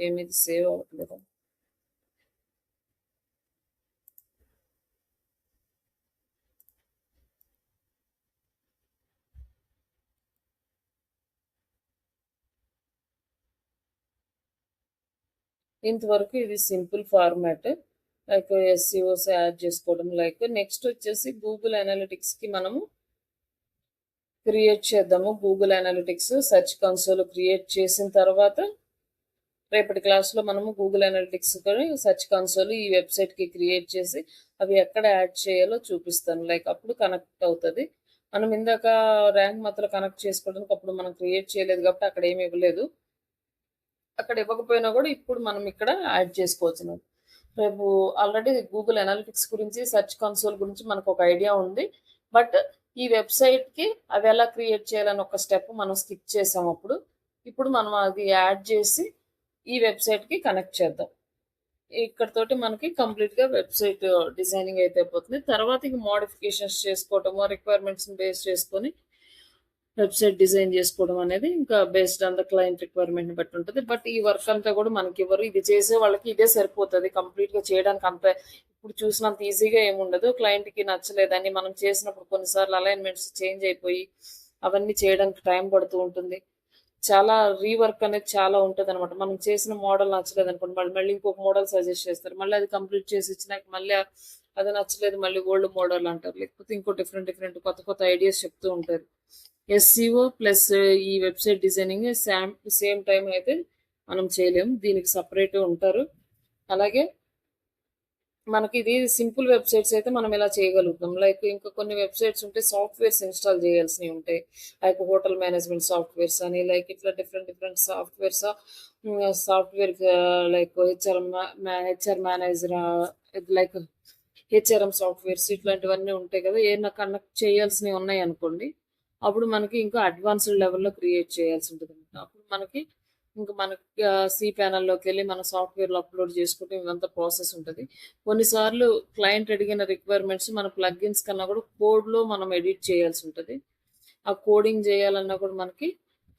ఏమిది సేవ్ అవ్వట్లేదు. ఇంతవరకు ఇది simple format. Like SEOs add చేసుకోవడం. లైక్ నెక్స్ట్ వచ్చేసి గూగుల్ అనలిటిక్స్కి మనము క్రియేట్ చేద్దాము. Google analytics search console create చేసిన తర్వాత రేపటి క్లాస్లో మనము గూగుల్ అనలిటిక్స్ సెర్చ్ కన్సోల్ ఈ వెబ్సైట్కి క్రియేట్ చేసి అవి ఎక్కడ యాడ్ చేయాలో చూపిస్తాను. లైక్ అప్పుడు కనెక్ట్ అవుతుంది. మనం ఇందాక ర్యాంక్ మాత్రం కనెక్ట్ చేసుకోవడానికి అప్పుడు మనం క్రియేట్ చేయలేదు కాబట్టి అక్కడ ఏమి ఇవ్వలేదు. అక్కడ ఇవ్వకపోయినా కూడా ఇప్పుడు మనం ఇక్కడ యాడ్ చేసుకోవచ్చు. రేపు ఆల్రెడీ గూగుల్ అనలిటిక్స్ గురించి సెర్చ్ కన్సోల్ గురించి మనకు ఒక ఐడియా ఉంది. బట్ ఈ వెబ్సైట్కి అవి ఎలా క్రియేట్ చేయాలని ఒక స్టెప్ మనం స్కిప్ చేసాం. ఇప్పుడు మనం అది యాడ్ చేసి ఈ వెబ్సైట్కి కనెక్ట్ చేద్దాం. ఇక్కడతోటి మనకి కంప్లీట్గా వెబ్సైట్ డిజైనింగ్ అయితే అయిపోతుంది. తర్వాత ఇంక మోడిఫికేషన్స్ చేసుకోవటము, రిక్వైర్మెంట్స్ని బేస్ చేసుకొని వెబ్సైట్ డిజైన్ చేసుకోవడం అనేది ఇంకా బేస్డ్ ఆన్ ద క్లయింట్ రిక్వైర్మెంట్ని బట్టి ఉంటుంది. బట్ ఈ వర్క్ అంతా కూడా మనకి ఎవరు ఇది చేసే వాళ్ళకి ఇదే సరిపోతుంది. కంప్లీట్గా చేయడానికి అంత ఇప్పుడు చూసినంత ఈజీగా ఏముండదు. క్లయింట్కి నచ్చలేదని మనం చేసినప్పుడు కొన్నిసార్లు అలైన్మెంట్స్ చేంజ్ అయిపోయి అవన్నీ చేయడానికి టైం పడుతూ ఉంటుంది. చాలా రీవర్క్ అనేది చాలా ఉంటుంది అనమాట. మనం చేసిన మోడల్ నచ్చలేదు అనుకోండి, మళ్ళీ ఇంకొక మోడల్ సజెస్ట్ చేస్తారు. మళ్ళీ అది కంప్లీట్ చేసి ఇచ్చినాక మళ్ళీ అది నచ్చలేదు, మళ్ళీ ఓల్డ్ మోడల్ అంటారు. లేకపోతే ఇంకో డిఫరెంట్ కొత్త ఐడియాస్ చెప్తూ ఉంటారు. ఎస్ఈఓ ప్లస్ ఈ వెబ్సైట్ డిజైనింగ్ సేమ్ టైం అయితే మనం చేయలేము. దీనికి సపరేట్ ఉంటారు. అలాగే మనకి ఇది సింపుల్ వెబ్సైట్స్ అయితే మనం ఇలా చేయగలుగుతాం. లైక్ ఇంకా కొన్ని వెబ్సైట్స్ ఉంటాయి, సాఫ్ట్‌వేర్స్ ఇన్‌స్టాల్ చేయాల్సినవి ఉంటాయి. లైక్ హోటల్ మేనేజ్మెంట్ సాఫ్ట్‌వేర్స్ అని, లైక్ ఇట్లా different different softwares software like HR manager like HRM softwares ఇట్లాంటివన్నీ ఉంటాయి కదా! ఏమన్నా కనెక్ట్ చేయాల్సినవి ఉన్నాయనుకోండి, అప్పుడు మనకి ఇంకా అడ్వాన్స్‌డ్ లెవెల్‌లో క్రియేట్ చేయాల్సి ఉంటదనమాట. అప్పుడు మనకి ఇంక మనకి సి ప్యానెల్‌లోకెళ్ళి మన సాఫ్ట్‌వేర్‌లో అప్‌లోడ్ చేసుకుంటే ఇదంతా ప్రాసెస్ ఉంటది. కొన్నిసార్లు క్లయింట్ అడిగిన రిక్వైర్మెంట్స్ మన ప్లగిన్స్ కన్నా కూడా కోడ్‌లో మనం ఎడిట్ చేయాల్సి ఉంటది. ఆ కోడింగ్ చేయాలన్నా కూడా మనకి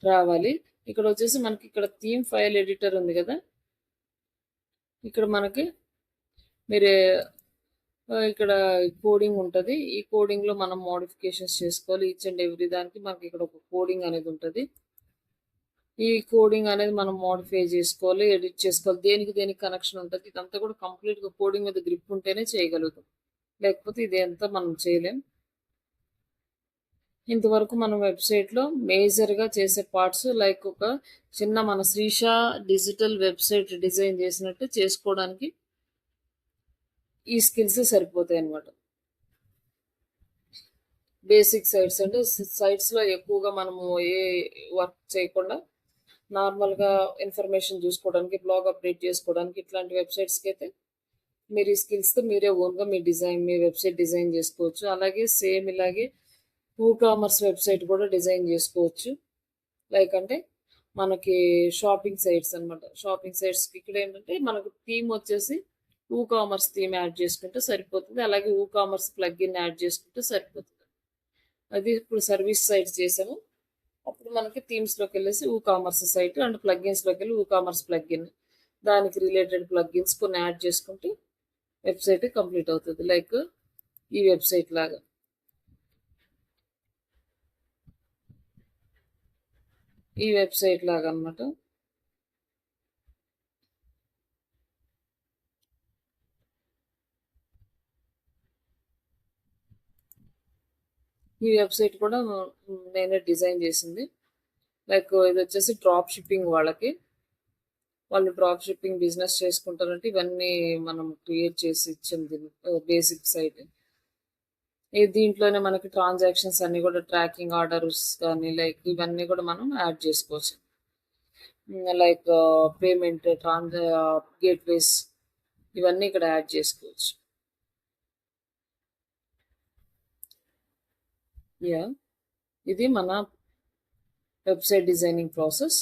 రావాలి. ఇక్కడొచ్చేసి మనకి ఇక్కడ థీమ్ ఫైల్ ఎడిటర్ ఉంది కదా! ఇక్కడ మనకి మీరు ఇక్కడ కోడింగ్ ఉంటది. ఈ కోడింగ్‌లో మనం మోడిఫికేషన్స్ చేసుకోవాలి. ఈచ్ అండ్ ఎవ్రీ దానికి మనకి ఇక్కడ ఒక కోడింగ్ అనేది ఉంటది. ఈ కోడింగ్ అనేది మనం మోడిఫై చేసుకోవాలి, ఎడిట్ చేసుకోవాలి. దేనికి దేనికి కనెక్షన్ ఉంటది. ఇదంతా కూడా కంప్లీట్‌గా కోడింగ్ మీద గ్రిప్ ఉంటేనే చేయగలుగుతాం. లేకపోతే ఇదంతా మనం చేయలేం. ఇంతవరకు మనం వెబ్‌సైట్‌లో మేజర్‌గా చేసే పార్ట్స్ లైక్ ఒక చిన్న మన శ్రీష డిజిటల్ వెబ్‌సైట్ డిజైన్ చేసినట్టు చేసుకోవడానికి ఈ స్కిల్స్ సరిపోతాయన్నమాట. బేసిక్ సైట్స్ అంటే సైట్స్‌లో ఎక్కువగా మనము ఏ వర్క్ చేయకుండా నార్మల్‌గా ఇన్ఫర్మేషన్ చూసుకోవడానికి, బ్లాగ్ అప్డేట్ చేసుకోవడానికి ఇట్లాంటి వెబ్‌సైట్స్‌కైతే మీరు ఈ స్కిల్స్‌తో మీరే ఓన్‌గా మీ వెబ్‌సైట్ డిజైన్ చేసుకోవచ్చు. అలాగే సేమ్ ఇలాగే కామర్స్ వెబ్‌సైట్ కూడా డిజైన్ చేసుకోవచ్చు. లైక్ అంటే మనకి షాపింగ్ సైట్స్ అన్నమాట. షాపింగ్ సైట్స్‌కి ఇక్కడేంటంటే మనకు థీమ్ వచ్చేసి కామర్స్ థీమ్ యాడ్ చేసుకుంటే సరిపోతుంది. అలాగే కామర్స్ ప్లగిన్ యాడ్ చేసుకుంటే సరిపోతుంది. అది ఇప్పుడు సర్వీస్ సైట్స్ చేసాము. అప్పుడు మనకి థీమ్స్‌లోకి వెళ్ళేసి కామర్స్ సైట్ అండ్ ప్లగిన్స్‌లోకి వెళ్ళి కామర్స్ ప్లగిన్ దానికి రిలేటెడ్ ప్లగిన్స్ కొన్ని యాడ్ చేసుకుంటే వెబ్సైట్ కంప్లీట్ అవుతుంది. లైక్ ఈ వెబ్సైట్ లాగా. ఈ వెబ్సైట్ లాగా అన్నమాట. ఈ వెబ్సైట్ కూడా నేనే డిజైన్ చేసింది. లైక్ ఇది వచ్చేసి డ్రాప్ షిప్పింగ్ వాళ్ళకి. వాళ్ళు డ్రాప్ షిప్పింగ్ బిజినెస్ చేసుకుంటారంటే ఇవన్నీ మనం క్రియేట్ చేసి ఇచ్చింది బేసిక్ సైట్. దీంట్లోనే మనకి ట్రాన్సాక్షన్స్ అన్ని కూడా ట్రాకింగ్ ఆర్డర్స్ కానీ లైక్ ఇవన్నీ కూడా మనం యాడ్ చేసుకోవచ్చు. లైక్ పేమెంట్ గేట్వేస్ ఇవన్నీ ఇక్కడ యాడ్ చేసుకోవచ్చు. యా ఇది మన వెబ్సైట్ డిజైనింగ్ ప్రాసెస్.